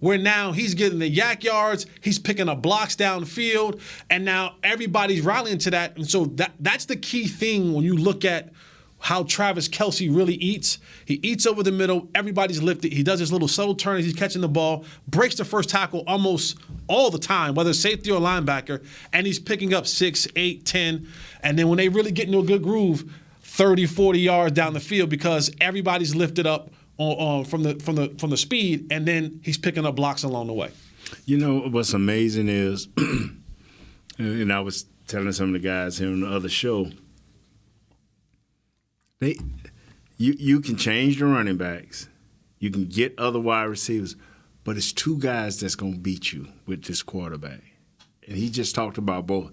[SPEAKER 5] where now he's getting the yak yards, he's picking up blocks downfield, and now everybody's rallying to that. And so that's the key thing when you look at how Travis Kelce really eats. He eats over the middle, everybody's lifted, he does his little subtle turn as he's catching the ball, breaks the first tackle almost all the time, whether safety or linebacker, and he's picking up 6, 8, 10, and then when they really get into a good groove, 30, 40 yards down the field because everybody's lifted up from the speed, and then he's picking up blocks along the way.
[SPEAKER 8] You know what's amazing is, and I was telling some of the guys here on the other show, you can change the running backs, you can get other wide receivers, but it's 2 guys that's going to beat you with this quarterback. And he just talked about both.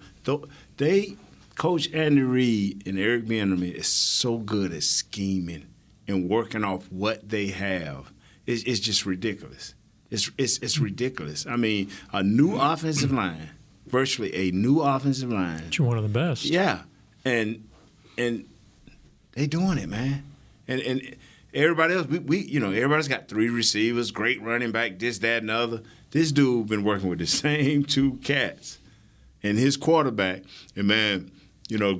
[SPEAKER 8] Coach Andy Reid and Eric Bieniemy is so good at scheming and working off what they have. It's just ridiculous. It's ridiculous. I mean, a new offensive line, virtually a new offensive line.
[SPEAKER 7] But you're one of the best.
[SPEAKER 8] Yeah, and they doing it, man. And everybody else, everybody's got 3 receivers, great running back, this, that, and the other. This dude been working with the same 2 cats, and his quarterback. And man, the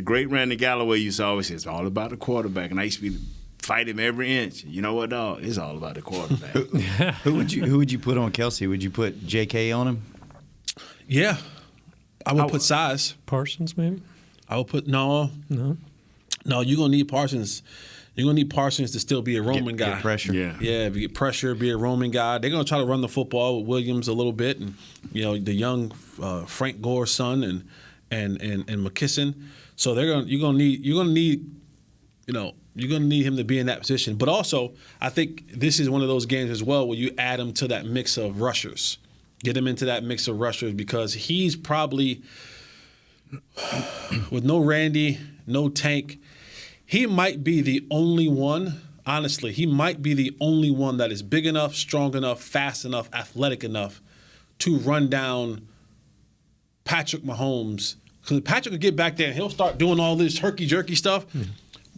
[SPEAKER 8] great Randy Galloway used to always say, it's all about the quarterback. And I used to fight him every inch. You know what, dog? It's all about the quarterback.
[SPEAKER 6] Who would you put on Kelce? Would you put J.K. on him?
[SPEAKER 5] Yeah. I would put size.
[SPEAKER 7] Parsons, maybe?
[SPEAKER 5] I would put no, you're going to need Parsons. You're going to need Parsons to still be a Roman guy.
[SPEAKER 6] Get pressure.
[SPEAKER 5] Yeah, get pressure, be a Roman guy. They're going to try to run the football with Williams a little bit, and the young Frank Gore's son and McKisson. So you're going to need You're going to need him to be in that position. But also, I think this is one of those games as well where you add him to that mix of rushers. Get him into that mix of rushers because he's probably, with no Randy, no Tank, he might be the only one, honestly, he might be the only one that is big enough, strong enough, fast enough, athletic enough to run down Patrick Mahomes. Because Patrick will get back there and he'll start doing all this herky-jerky stuff.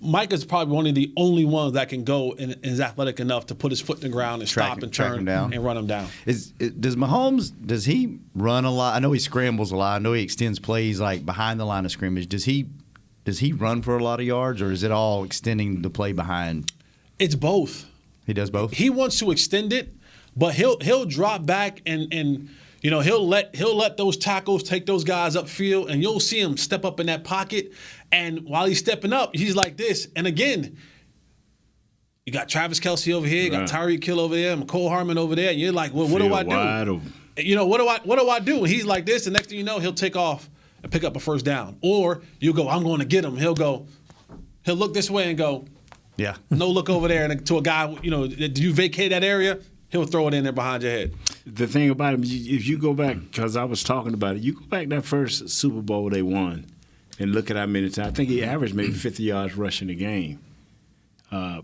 [SPEAKER 5] Mike is probably one of the only ones that can go and is athletic enough to put his foot in the ground and stop and turn and run him down.
[SPEAKER 6] Does Mahomes, does he run a lot? I know he scrambles a lot. I know he extends plays like behind the line of scrimmage. Does he run for a lot of yards, or is it all extending the play behind?
[SPEAKER 5] It's both.
[SPEAKER 6] He does both?
[SPEAKER 5] He wants to extend it, but he'll drop back and you know, he'll let those tackles take those guys upfield, and you'll see him step up in that pocket. And while he's stepping up, he's like this. And again, you got Travis Kelce over here, you got Tyreek Hill over there, McCole Harmon over there. And you're like, well, what do I do? You know, what do I do? And he's like this, and next thing you know, he'll take off and pick up a first down. Or you go, I'm going to get him. He'll look this way and go,
[SPEAKER 6] yeah,
[SPEAKER 5] no look over there, and to a guy, you know, do you vacate that area? He'll throw it in there behind your head.
[SPEAKER 8] The thing about him, if you go back, because I was talking about it, you go back that first Super Bowl they won and look at how many times. I think he averaged maybe 50 yards rushing a game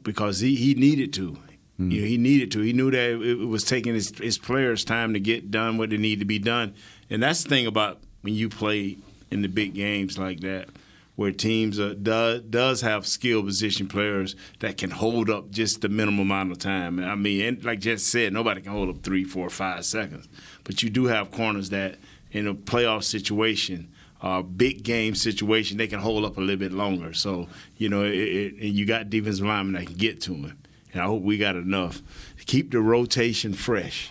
[SPEAKER 8] because he needed to. You know, he needed to. He knew that it was taking his players time to get done what they need to be done. And that's the thing about when you play in the big games like that, where teams does have skilled position players that can hold up just the minimum amount of time. I mean, and like Jess said, nobody can hold up 3, 4, 5 seconds. But you do have corners that in a playoff situation, big game situation, they can hold up a little bit longer. So, you know, and you got defensive linemen that can get to him. And I hope we got enough to keep the rotation fresh.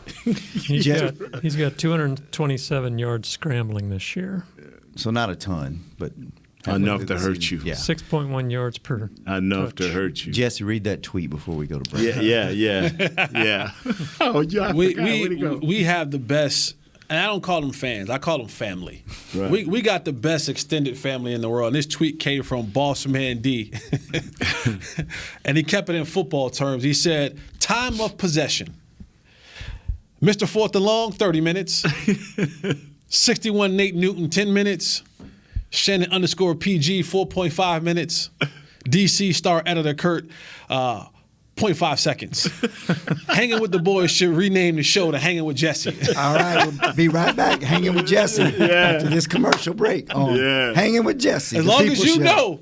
[SPEAKER 7] He's got 227 yards scrambling this year.
[SPEAKER 6] So not a ton, but
[SPEAKER 8] enough to hurt you.
[SPEAKER 6] Yeah.
[SPEAKER 7] 6.1 yards per
[SPEAKER 8] enough
[SPEAKER 7] touch.
[SPEAKER 8] to hurt you.
[SPEAKER 6] Jesse, read that tweet before we go to break.
[SPEAKER 8] Yeah. Oh, yeah.
[SPEAKER 5] We have the best, and I don't call them fans. I call them family.
[SPEAKER 8] Right.
[SPEAKER 5] We got the best extended family in the world. And this tweet came from Boss Man D. And he kept it in football terms. He said, time of possession. Mr. Fourth and Long, 30 minutes. 61 Nate Newton, 10 minutes. Shannon _PG, 4.5 minutes. DC star editor Kurt, 0.5 seconds. Hanging with the Boys should rename the show to Hanging with Jesse.
[SPEAKER 9] All right, we'll be right back. Hanging with Jesse after this commercial break on Hanging with Jesse.
[SPEAKER 5] As long as you know.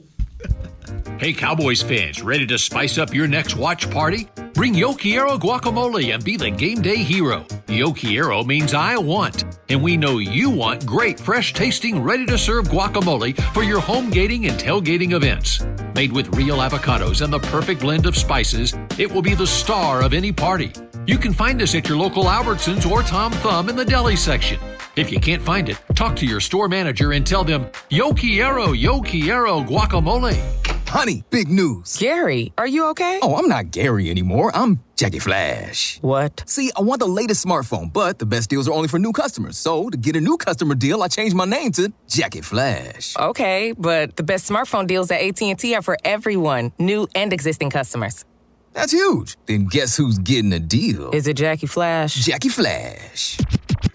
[SPEAKER 1] Hey, Cowboys fans, ready to spice up your next watch party? Bring Yo Quiero guacamole and be the game day hero. Yo Quiero means I want, and we know you want great, fresh-tasting, ready-to-serve guacamole for your home gating and tailgating events. Made with real avocados and the perfect blend of spices, it will be the star of any party. You can find us at your local Albertsons or Tom Thumb in the deli section. If you can't find it, talk to your store manager and tell them, Yo Quiero guacamole.
[SPEAKER 3] Honey, big news.
[SPEAKER 14] Gary, are you okay?
[SPEAKER 3] Oh, I'm not Gary anymore. I'm Jackie Flash.
[SPEAKER 14] What?
[SPEAKER 3] See, I want the latest smartphone, but the best deals are only for new customers. So, to get a new customer deal, I changed my name to Jackie Flash.
[SPEAKER 14] Okay, but the best smartphone deals at AT&T are for everyone, new and existing customers.
[SPEAKER 3] That's huge. Then guess who's getting a deal?
[SPEAKER 14] Is it Jackie Flash?
[SPEAKER 3] Jackie Flash.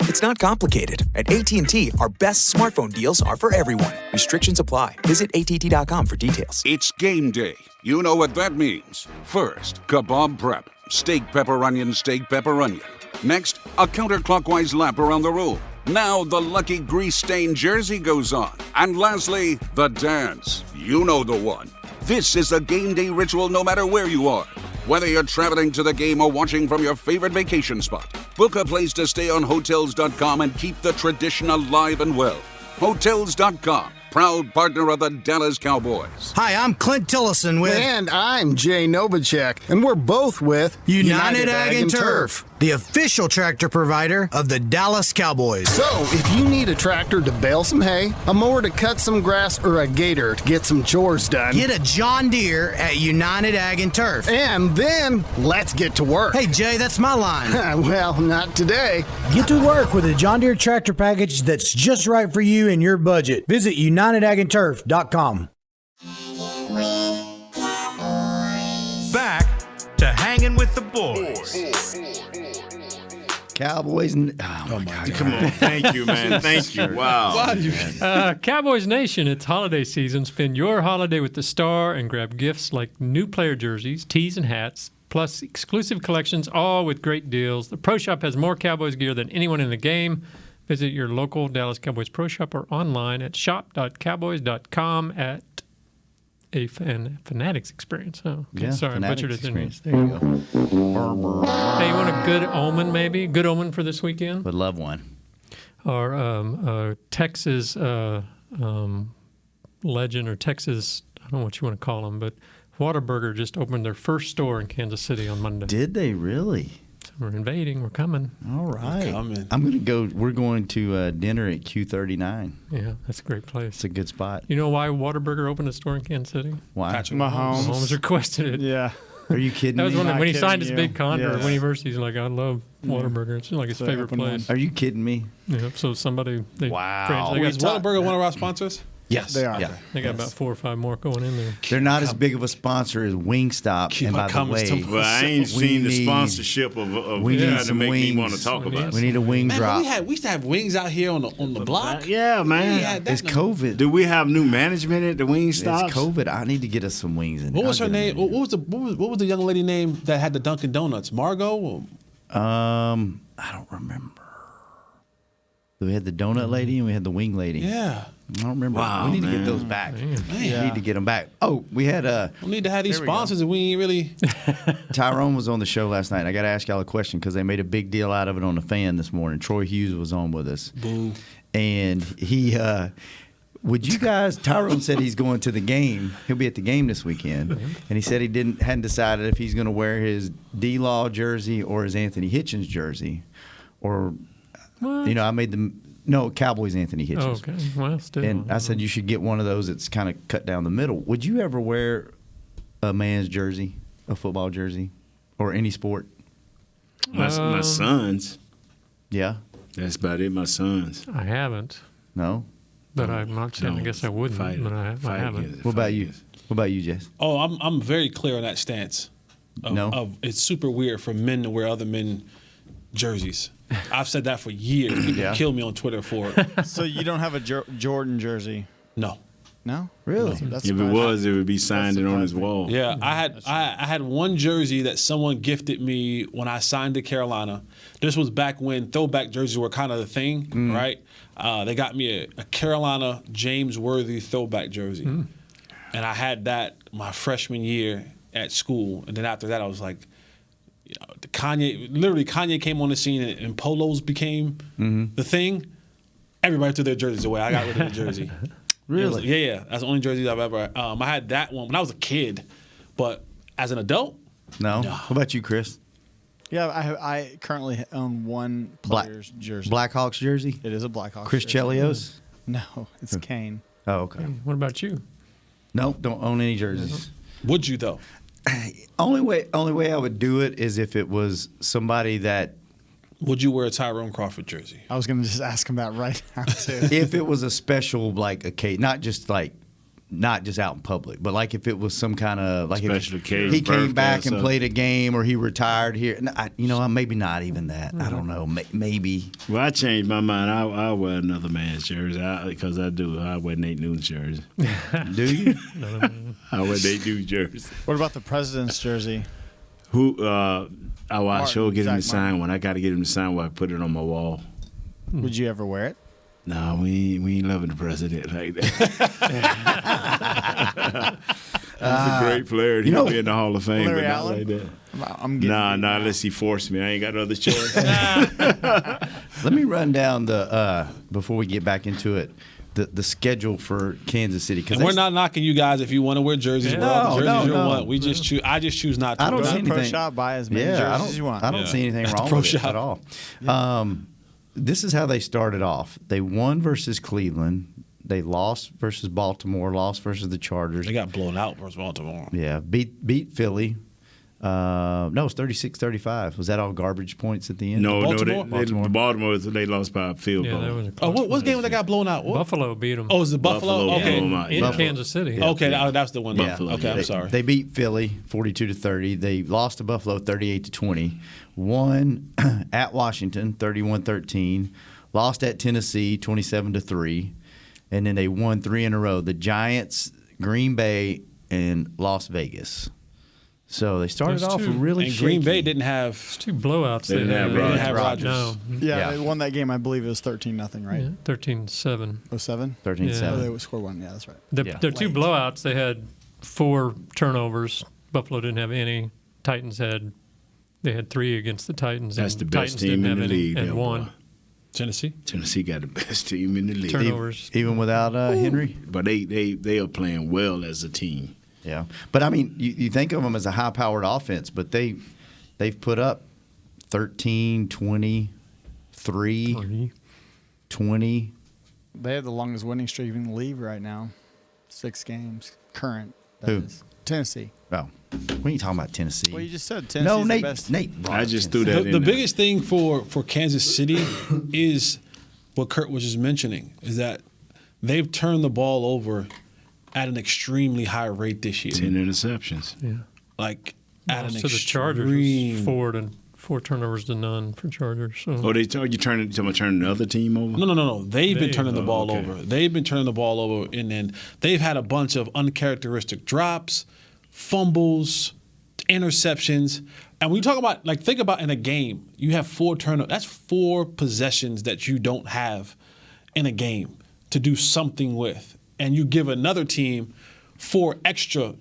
[SPEAKER 10] It's not complicated. At AT&T, our best smartphone deals are for everyone. Restrictions apply. Visit att.com for details.
[SPEAKER 13] It's game day. You know what that means. First, kebab prep. Steak, pepper, onion, steak, pepper, onion. Next, a counterclockwise lap around the room. Now the lucky grease-stained jersey goes on. And lastly, the dance. You know the one. This is a game day ritual no matter where you are. Whether you're traveling to the game or watching from your favorite vacation spot, book a place to stay on Hotels.com and keep the tradition alive and well. Hotels.com, proud partner of the Dallas Cowboys.
[SPEAKER 9] Hi, I'm Clint Tillison with...
[SPEAKER 15] And I'm Jay Novacek, and we're both with...
[SPEAKER 9] United Ag and Turf, the official tractor provider of the Dallas Cowboys.
[SPEAKER 15] So, if you need a tractor to bale some hay, a mower to cut some grass, or a gator to get some chores done...
[SPEAKER 9] Get a John Deere at United Ag and Turf.
[SPEAKER 15] And then, let's get to work.
[SPEAKER 9] Hey, Jay, that's my line.
[SPEAKER 15] Well, not today.
[SPEAKER 16] Get to work with a John Deere tractor package that's just right for you and your budget. Visit UnitedAgAndTurf.com.
[SPEAKER 1] Hanging with the Boys.
[SPEAKER 9] Cowboys.
[SPEAKER 8] Oh my God. Come on. Thank you, man. Thank you. Wow.
[SPEAKER 7] Cowboys Nation, it's holiday season. Spend your holiday with the Star and grab gifts like new player jerseys, tees, and hats, plus exclusive collections, all with great deals. The Pro Shop has more Cowboys gear than anyone in the game. Visit your local Dallas Cowboys Pro Shop or online at shop.cowboys.com at a Fanatics experience. Oh, okay. Sorry, I butchered it. There you go. Hey, you want a good omen, maybe? Good omen for this weekend?
[SPEAKER 6] Would love one.
[SPEAKER 7] Or Texas legend or Texas, I don't know what you want to call them, but Whataburger just opened their first store in Kansas City on Monday.
[SPEAKER 6] Did they really?
[SPEAKER 7] So we're invading. We're coming.
[SPEAKER 6] All right. I'm going to go. We're going to dinner at Q39.
[SPEAKER 7] Yeah, that's a great place.
[SPEAKER 6] It's a good spot.
[SPEAKER 7] You know why Whataburger opened a store in Kansas City?
[SPEAKER 6] Why?
[SPEAKER 7] Mahomes requested it.
[SPEAKER 2] Yeah.
[SPEAKER 6] Are you kidding
[SPEAKER 7] That was
[SPEAKER 6] me?
[SPEAKER 7] when he signed his big contract. When he first, he's like, I love Whataburger. It's like his favorite place.
[SPEAKER 6] Are you kidding me?
[SPEAKER 7] Yeah. So somebody.
[SPEAKER 6] Wow.
[SPEAKER 5] Is Whataburger one of our sponsors?
[SPEAKER 6] Yes,
[SPEAKER 9] they are.
[SPEAKER 6] Yeah.
[SPEAKER 7] They got about 4 or 5 more going in there.
[SPEAKER 6] They're not as big of a sponsor as Wingstop. And by the way,
[SPEAKER 8] well, I ain't seen the sponsorship of
[SPEAKER 6] we need
[SPEAKER 8] trying to
[SPEAKER 6] some
[SPEAKER 8] make
[SPEAKER 6] wings.
[SPEAKER 8] me want to talk about it.
[SPEAKER 6] We need a wing drop.
[SPEAKER 5] We used to have wings out here on the block.
[SPEAKER 8] Yeah, man.
[SPEAKER 6] It's COVID.
[SPEAKER 8] Do we have new management at the Wingstop?
[SPEAKER 6] It's COVID. I need to get us some wings in.
[SPEAKER 5] What was her name? What was the young lady name that had the Dunkin' Donuts? Margot?
[SPEAKER 6] I don't remember. We had the donut lady and we had the wing lady.
[SPEAKER 5] Yeah.
[SPEAKER 6] I don't remember.
[SPEAKER 8] Wow,
[SPEAKER 6] we need to
[SPEAKER 8] man.
[SPEAKER 6] get those back.
[SPEAKER 5] Man.
[SPEAKER 6] We need to get them back. Oh, we had
[SPEAKER 5] We need to have these sponsors and we ain't really.
[SPEAKER 6] Tyrone was on the show last night. I got to ask y'all a question because they made a big deal out of it on the Fan this morning. Troy Hughes was on with us.
[SPEAKER 5] Boo.
[SPEAKER 6] And he, would you guys, Tyrone said he's going to the game. He'll be at the game this weekend. And he said he hadn't decided if he's going to wear his D-Law jersey or his Anthony Hitchens jersey. Or, I made them. No, Cowboys Anthony Hitchens.
[SPEAKER 7] Oh, okay. Well, still.
[SPEAKER 6] And I said you should get one of those that's kind of cut down the middle. Would you ever wear a man's jersey, a football jersey, or any sport?
[SPEAKER 8] My sons.
[SPEAKER 6] Yeah.
[SPEAKER 8] That's about it, my sons.
[SPEAKER 7] I haven't.
[SPEAKER 6] No?
[SPEAKER 7] But I'm not saying I guess I wouldn't, but I haven't.
[SPEAKER 6] What about you? What about you, Jess?
[SPEAKER 5] Oh, I'm very clear on that stance. It's super weird for men to wear other men jerseys. I've said that for years. People kill me on Twitter for it.
[SPEAKER 2] So you don't have a Jordan jersey?
[SPEAKER 5] No.
[SPEAKER 2] No?
[SPEAKER 6] Really?
[SPEAKER 2] No.
[SPEAKER 8] If it was, it would be signed on his wall.
[SPEAKER 5] Yeah, I had one jersey that someone gifted me when I signed to Carolina. This was back when throwback jerseys were kind of the thing, right? They got me a Carolina James Worthy throwback jersey. And I had that my freshman year at school. And then after that, I was like, Kanye came on the scene and polos became the thing. Everybody threw their jerseys away. I got rid of the jersey.
[SPEAKER 6] Really?
[SPEAKER 5] Yeah. That's the only jersey I've ever. I had that one when I was a kid, but as an adult,
[SPEAKER 6] no. What about you, Chris?
[SPEAKER 2] Yeah, I currently own one player's jersey.
[SPEAKER 6] Blackhawks jersey?
[SPEAKER 2] It is a Blackhawks
[SPEAKER 6] Chris
[SPEAKER 2] jersey.
[SPEAKER 6] Chelios?
[SPEAKER 2] No, it's Kane.
[SPEAKER 6] Oh, okay.
[SPEAKER 7] What about you?
[SPEAKER 6] No, don't own any jerseys.
[SPEAKER 5] Would you though?
[SPEAKER 6] Only way I would do it is if it was somebody that.
[SPEAKER 5] Would you wear a Tyrone Crawford jersey?
[SPEAKER 2] I was going to just ask him that right now too.
[SPEAKER 6] If it was a special occasion, not just out in public, but like if it was some kind of
[SPEAKER 8] special occasion,
[SPEAKER 6] he came back and played a game or he retired here. Maybe not even that. I don't know. Maybe.
[SPEAKER 8] Well, I changed my mind. I'll wear another man's jersey because I do. I wear Nate Newton's jersey.
[SPEAKER 6] Do you?
[SPEAKER 8] I wear Nate Newton's jersey.
[SPEAKER 2] What about the president's jersey?
[SPEAKER 8] I sure get him to sign one. I got to get him to sign one. I put it on my wall.
[SPEAKER 2] Would you ever wear it?
[SPEAKER 8] No, we ain't loving the president like that. He's a great player. He'll be in the Hall of Fame,
[SPEAKER 2] Larry
[SPEAKER 8] but not
[SPEAKER 2] Allen?
[SPEAKER 8] like that.
[SPEAKER 2] I'm
[SPEAKER 8] unless he forced me. I ain't got no other choice.
[SPEAKER 6] Let me run down before we get back into it, the schedule for Kansas City.
[SPEAKER 5] And we're not knocking you guys if you want to wear jerseys. Wear all the jerseys you want. We just choose. I just choose not to.
[SPEAKER 6] I don't see anything.
[SPEAKER 2] Pro Shop, buy as many jerseys as you want.
[SPEAKER 6] I don't see anything wrong with it at all. This is how they started off. They won versus Cleveland. They lost versus Baltimore. Lost versus the Chargers.
[SPEAKER 5] They got blown out versus Baltimore.
[SPEAKER 6] Yeah, beat Philly. No, it's 36-35. Was that all garbage points at the end?
[SPEAKER 8] No,
[SPEAKER 6] Baltimore?
[SPEAKER 8] Baltimore, they lost by a field goal.
[SPEAKER 7] That was a close
[SPEAKER 5] what game they got blown out? What?
[SPEAKER 7] Buffalo beat them.
[SPEAKER 5] Oh, is it Buffalo? Okay.
[SPEAKER 7] In Kansas City.
[SPEAKER 5] Yeah. Okay, that's the one.
[SPEAKER 8] Buffalo.
[SPEAKER 5] Okay, I'm sorry.
[SPEAKER 6] They beat Philly 42-30. They lost to Buffalo 38-20. Won at Washington 31-13. Lost at Tennessee 27-3. And then they won 3 in a row. The Giants, Green Bay, and Las Vegas. So they started off really
[SPEAKER 5] and
[SPEAKER 6] shaky.
[SPEAKER 5] Green Bay didn't have
[SPEAKER 7] 2 blowouts.
[SPEAKER 8] They didn't have Rodgers.
[SPEAKER 7] No.
[SPEAKER 2] Yeah, they won that game. I believe it was 13-0, right?
[SPEAKER 7] Yeah, 13-7.
[SPEAKER 2] Oh, 7?
[SPEAKER 6] 13-7.
[SPEAKER 2] Oh, they scored 1. Yeah, that's right.
[SPEAKER 7] Their 2 blowouts, they had 4 turnovers. Buffalo didn't have any. Titans had 3 against the Titans.
[SPEAKER 8] That's
[SPEAKER 7] and
[SPEAKER 8] the best
[SPEAKER 7] Titans
[SPEAKER 8] team
[SPEAKER 7] didn't
[SPEAKER 8] in the
[SPEAKER 7] have any
[SPEAKER 8] league.
[SPEAKER 7] and
[SPEAKER 8] that
[SPEAKER 7] won.
[SPEAKER 8] boy.
[SPEAKER 5] Tennessee
[SPEAKER 8] got the best team in the league.
[SPEAKER 7] Turnovers.
[SPEAKER 6] Even without Henry?
[SPEAKER 8] But they are playing well as a team.
[SPEAKER 6] Yeah. But, I mean, you think of them as a high-powered offense, but they've put up 13, 20, 3, 20.
[SPEAKER 2] They have the longest winning streak in the league right now. 6 games. Current.
[SPEAKER 6] Who?
[SPEAKER 2] Tennessee.
[SPEAKER 6] Oh. When are you talking about Tennessee?
[SPEAKER 2] Well, you just said Tennessee's the best.
[SPEAKER 6] Nate
[SPEAKER 8] I just threw that in
[SPEAKER 5] The
[SPEAKER 8] there.
[SPEAKER 5] biggest thing for Kansas City is what Kurt was just mentioning, is that they've turned the ball over at an extremely high rate this year.
[SPEAKER 8] 10 interceptions.
[SPEAKER 7] Yeah.
[SPEAKER 5] Like at an
[SPEAKER 7] So the Chargers was 4 turnovers to none for Chargers. So.
[SPEAKER 8] Oh, you turning the other team over?
[SPEAKER 5] No. They've been turning the ball over. They've been turning the ball over, and then they've had a bunch of uncharacteristic drops, fumbles, interceptions. And when you talk about, think about in a game, you have 4 turnovers. That's 4 possessions that you don't have in a game to do something with. And you give another team 4 extra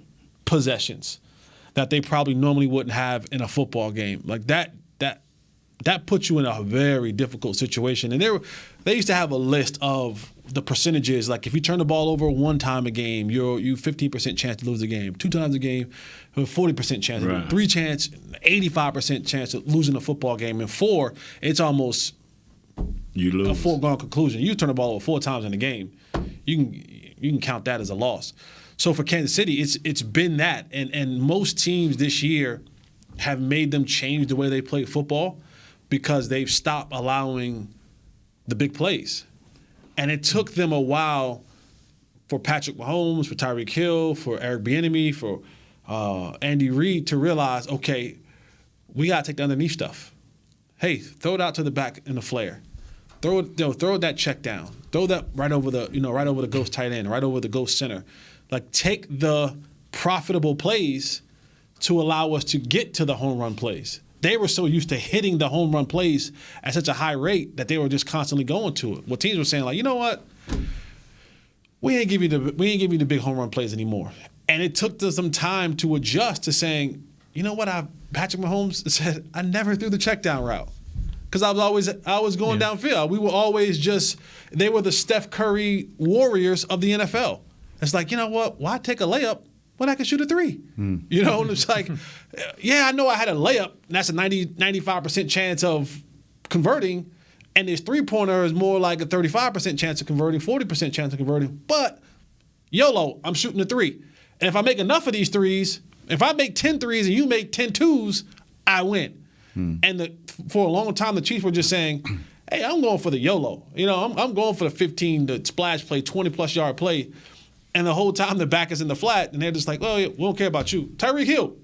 [SPEAKER 5] possessions that they probably normally wouldn't have in a football game. Like that puts you in a very difficult situation. And they used to have a list of the percentages. Like if you turn the ball over 1 time a game, you 15% chance to lose the game. 2 times a game, 40% chance.
[SPEAKER 8] Right.
[SPEAKER 5] 3 chance, 85% chance of losing a football game. And 4, it's almost
[SPEAKER 8] you lose.
[SPEAKER 5] A foregone conclusion. You turn the ball over 4 times in a game, you can count that as a loss. So for Kansas City, it's been that, and most teams this year have made them change the way they play football because they've stopped allowing the big plays. And it took them a while for Patrick Mahomes, for Tyreek Hill, for Eric Bieniemy, for Andy Reid to realize, okay, we got to take the underneath stuff. Hey, throw it out to the back in the flare. Throw that check down. Throw that right over the ghost tight end, right over the ghost center. Like take the profitable plays to allow us to get to the home run plays. They were so used to hitting the home run plays at such a high rate that they were just constantly going to it. Well, teams were saying, like, you know what? We ain't give you the big home run plays anymore. And it took them some time to adjust to saying, you know what? Patrick Mahomes said, I never threw the check down route. Because I was going downfield. We were always they were the Steph Curry Warriors of the NFL. It's like, you know what? Why take a layup when I can shoot a 3? You know, and it's like, yeah, I know I had a layup, and that's a 95% chance of converting, and this 3-pointer is more like a 35% chance of converting, 40% chance of converting. But YOLO, I'm shooting a 3. And if I make enough of these 3s, if I make 10 3s and you make 10 2s, I win. And for a long time, the Chiefs were just saying, hey, I'm going for the YOLO. You know, I'm going for the 15, the splash play, 20-plus yard play. And the whole time the back is in the flat, and they're just like, oh, yeah, we don't care about you. Tyreek Hill,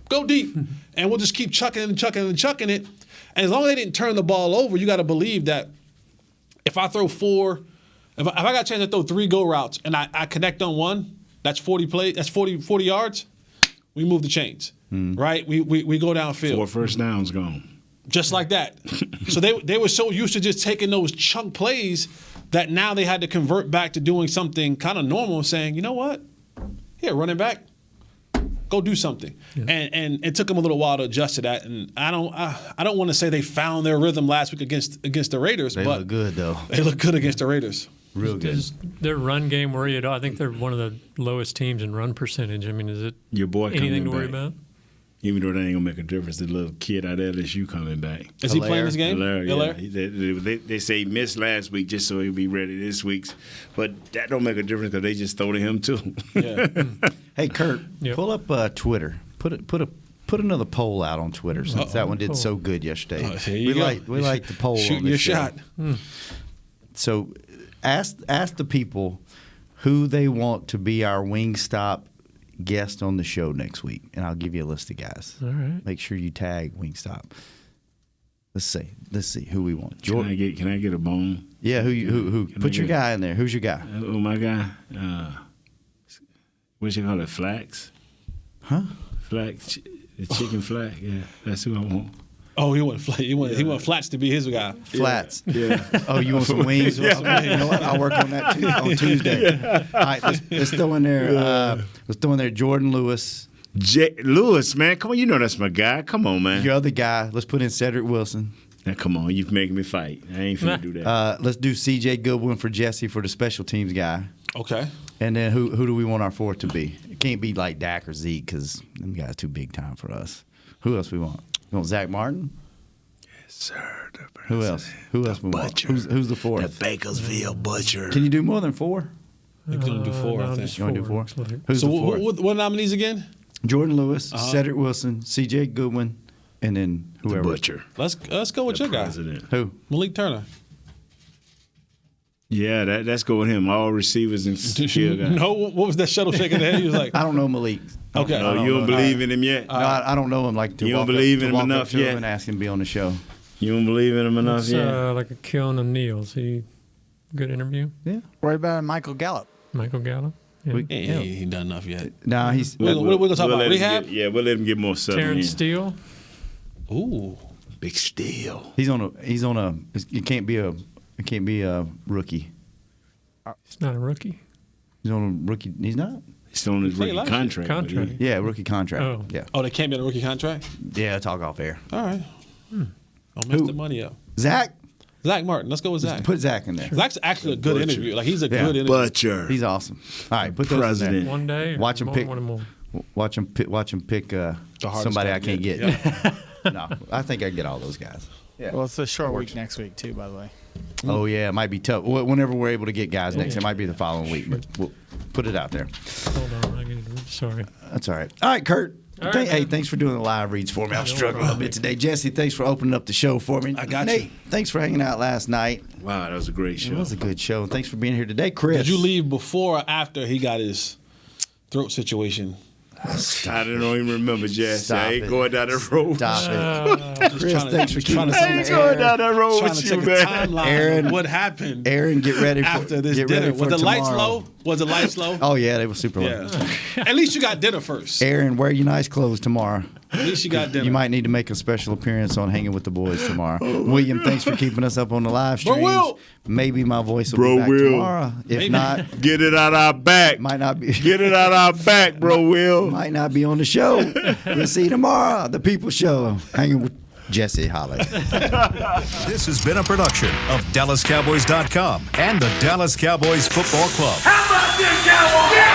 [SPEAKER 5] go deep. And we'll just keep chucking it and chucking it and chucking it. And as long as they didn't turn the ball over, you got to believe that if I throw 4, if I got a chance to throw 3 go routes and I connect on 1, that's 40 plays, that's 40 yards, we move the chains, right? We go downfield.
[SPEAKER 8] 4 first downs gone.
[SPEAKER 5] Just like that. So they were so used to just taking those chunk plays that now they had to convert back to doing something kind of normal, saying, you know what? Here, running back, go do something. Yeah. And it took them a little while to adjust to that. And I don't want to say they found their rhythm last week against the Raiders,
[SPEAKER 6] but
[SPEAKER 5] look
[SPEAKER 6] good though.
[SPEAKER 5] They look good against the Raiders.
[SPEAKER 6] Real good.
[SPEAKER 7] Does their run game worry you at all? I think they're one of the lowest teams in run percentage. I mean, is it
[SPEAKER 8] your boy
[SPEAKER 7] anything to worry
[SPEAKER 8] back.
[SPEAKER 7] about?
[SPEAKER 8] Even though that ain't gonna make a difference, the little kid out of LSU coming back.
[SPEAKER 5] Is he playing this game?
[SPEAKER 8] Yeah. They say he missed last week just so he'll be ready this week's, but that don't make a difference because they just throw to him too.
[SPEAKER 5] Yeah.
[SPEAKER 6] Hey Kurt, pull up Twitter. Put put another poll out on Twitter since that one did so good yesterday. We like the poll.
[SPEAKER 5] Shooting
[SPEAKER 6] on this
[SPEAKER 5] your
[SPEAKER 6] show.
[SPEAKER 5] shot.
[SPEAKER 6] So ask the people who they want to be our Wingstop guest on the show next week, and I'll give you a list of guys.
[SPEAKER 7] All right.
[SPEAKER 6] Make sure you tag Wingstop. Let's see who we want.
[SPEAKER 8] Can I get a bone?
[SPEAKER 6] Yeah, who? Put your guy in there. Who's your guy?
[SPEAKER 8] Oh, my guy. What you call it? Flax?
[SPEAKER 6] Huh?
[SPEAKER 8] Flax. The chicken flax. Yeah, that's who I want.
[SPEAKER 5] Oh, he want Flats to be his guy.
[SPEAKER 6] Flats.
[SPEAKER 8] Yeah.
[SPEAKER 6] Oh, you want some wings? You know what? I'll work on that on Tuesday.
[SPEAKER 8] Yeah.
[SPEAKER 6] All right, let's throw in there. Jordan Lewis.
[SPEAKER 8] Lewis, man, come on, you know that's my guy. Come on, man.
[SPEAKER 6] Your other guy. Let's put in Cedric Wilson.
[SPEAKER 8] Now, come on, you're making me fight. I ain't finna do that.
[SPEAKER 6] Let's do C.J. Goodwin for Jesse for the special teams guy.
[SPEAKER 5] Okay.
[SPEAKER 6] And then who do we want our fourth to be? It can't be like Dak or Zeke because them guys too big time for us. Who else we want? You want Zach Martin?
[SPEAKER 8] Yes, sir.
[SPEAKER 6] Who else? Who else we want? Who's the fourth?
[SPEAKER 8] The Bakersville Butcher.
[SPEAKER 6] Can you do more than four?
[SPEAKER 5] You can only do four, I think.
[SPEAKER 6] You want to do four? Who's
[SPEAKER 5] So
[SPEAKER 6] the fourth?
[SPEAKER 5] what nominees again?
[SPEAKER 6] Jordan Lewis, Cedric Wilson, C.J. Goodwin, and then whoever.
[SPEAKER 8] The Butcher.
[SPEAKER 5] Let's go with your guy.
[SPEAKER 6] Who?
[SPEAKER 5] Malik Turner.
[SPEAKER 8] Yeah, let's go with him. All receivers and skill guys.
[SPEAKER 5] No, what was that shuttle shaking the head? He was like,
[SPEAKER 6] I don't know Malik.
[SPEAKER 5] Okay.
[SPEAKER 8] No, you don't believe in him yet?
[SPEAKER 6] No, I don't know him like to
[SPEAKER 8] You
[SPEAKER 6] walk
[SPEAKER 8] don't believe
[SPEAKER 6] up,
[SPEAKER 8] in
[SPEAKER 6] to
[SPEAKER 8] him
[SPEAKER 6] walk up
[SPEAKER 8] enough
[SPEAKER 6] to
[SPEAKER 8] yet?
[SPEAKER 6] him and ask him to be on the show.
[SPEAKER 8] You don't believe in him enough
[SPEAKER 7] It's
[SPEAKER 8] yet?
[SPEAKER 7] like a Keanu Neal. Is he good interview?
[SPEAKER 6] Yeah.
[SPEAKER 2] What about Michael Gallup?
[SPEAKER 7] Michael Gallup. Yeah.
[SPEAKER 5] He done enough yet.
[SPEAKER 6] No, he's.
[SPEAKER 5] We're gonna talk about rehab.
[SPEAKER 8] We'll let him get more southern.
[SPEAKER 7] Terrence Steele.
[SPEAKER 5] Ooh,
[SPEAKER 8] Big Steele.
[SPEAKER 6] He's on a. It can't be a rookie.
[SPEAKER 7] He's not a rookie.
[SPEAKER 6] He's on a rookie. He's not.
[SPEAKER 8] He's on his rookie contract.
[SPEAKER 6] Yeah, rookie contract.
[SPEAKER 7] Oh.
[SPEAKER 6] Yeah.
[SPEAKER 5] Oh, they can't be on a rookie contract?
[SPEAKER 6] Yeah, talk off air.
[SPEAKER 5] All right. Don't mess the money up.
[SPEAKER 6] Zach
[SPEAKER 5] Martin. Let's go with Zach.
[SPEAKER 6] Put Zach in there.
[SPEAKER 5] Zach's actually a good
[SPEAKER 8] Butcher.
[SPEAKER 5] interview. Like, he's a
[SPEAKER 6] Yeah.
[SPEAKER 5] good interview.
[SPEAKER 8] Butcher.
[SPEAKER 6] He's awesome. All right, put those
[SPEAKER 8] President.
[SPEAKER 6] in there.
[SPEAKER 7] One day.
[SPEAKER 6] Watch him pick.
[SPEAKER 7] More.
[SPEAKER 6] Watch him pick somebody I can't get. No, I think I can get all those guys. Yeah.
[SPEAKER 2] Well, it's a short week next week too, by the way.
[SPEAKER 6] Oh yeah, it might be tough. Whenever we're able to get guys next, it might be the following week, but we'll put it out there.
[SPEAKER 7] Hold on. Sorry.
[SPEAKER 6] That's all right. All right, Kurt.
[SPEAKER 7] All right,
[SPEAKER 6] Hey, thanks for doing the live reads for me. I'm struggling a bit today. Jesse, thanks for opening up the show for me.
[SPEAKER 5] I got
[SPEAKER 6] Nate,
[SPEAKER 5] you.
[SPEAKER 6] thanks for hanging out last night.
[SPEAKER 8] Wow, that was a great show.
[SPEAKER 6] It was a good show. Thanks for being here today, Chris.
[SPEAKER 5] Did you leave before or after he got his throat situation?
[SPEAKER 8] I don't even remember, Jess.
[SPEAKER 6] Stop
[SPEAKER 8] I ain't
[SPEAKER 6] it.
[SPEAKER 8] going down that road.
[SPEAKER 6] Stop it. Chris, thanks for keeping us
[SPEAKER 8] I
[SPEAKER 6] on
[SPEAKER 8] ain't
[SPEAKER 6] the
[SPEAKER 8] going
[SPEAKER 6] air.
[SPEAKER 8] down that road
[SPEAKER 5] Trying
[SPEAKER 8] with
[SPEAKER 5] to
[SPEAKER 8] you,
[SPEAKER 5] take
[SPEAKER 8] man.
[SPEAKER 5] a timeline
[SPEAKER 6] Aaron-
[SPEAKER 5] of what happened
[SPEAKER 6] Aaron, get ready for
[SPEAKER 5] after this
[SPEAKER 6] get
[SPEAKER 5] dinner.
[SPEAKER 6] ready for
[SPEAKER 5] Was the lights
[SPEAKER 6] tomorrow.
[SPEAKER 5] low? Was the lights low?
[SPEAKER 6] Oh yeah, they were super low.
[SPEAKER 5] Yeah. At least you got dinner first.
[SPEAKER 6] Aaron, wear your nice clothes tomorrow.
[SPEAKER 5] At least you got dinner.
[SPEAKER 6] You might need to make a special appearance on Hanging with the Boys tomorrow. William, thanks for keeping us up on the live
[SPEAKER 5] Bro,
[SPEAKER 6] streams.
[SPEAKER 5] Will.
[SPEAKER 6] Maybe my voice will
[SPEAKER 8] Bro,
[SPEAKER 6] be back
[SPEAKER 8] Will.
[SPEAKER 6] tomorrow. If
[SPEAKER 5] Maybe.
[SPEAKER 6] not,
[SPEAKER 8] Get it out our back.
[SPEAKER 6] might not be.
[SPEAKER 8] Get it out our back, bro, Will.
[SPEAKER 6] Might not be on the show. We'll see you tomorrow. The People Show. Hanging with Jesse Holly.
[SPEAKER 1] This has been a production of DallasCowboys.com and the Dallas Cowboys Football Club.
[SPEAKER 4] How about this, Cowboys?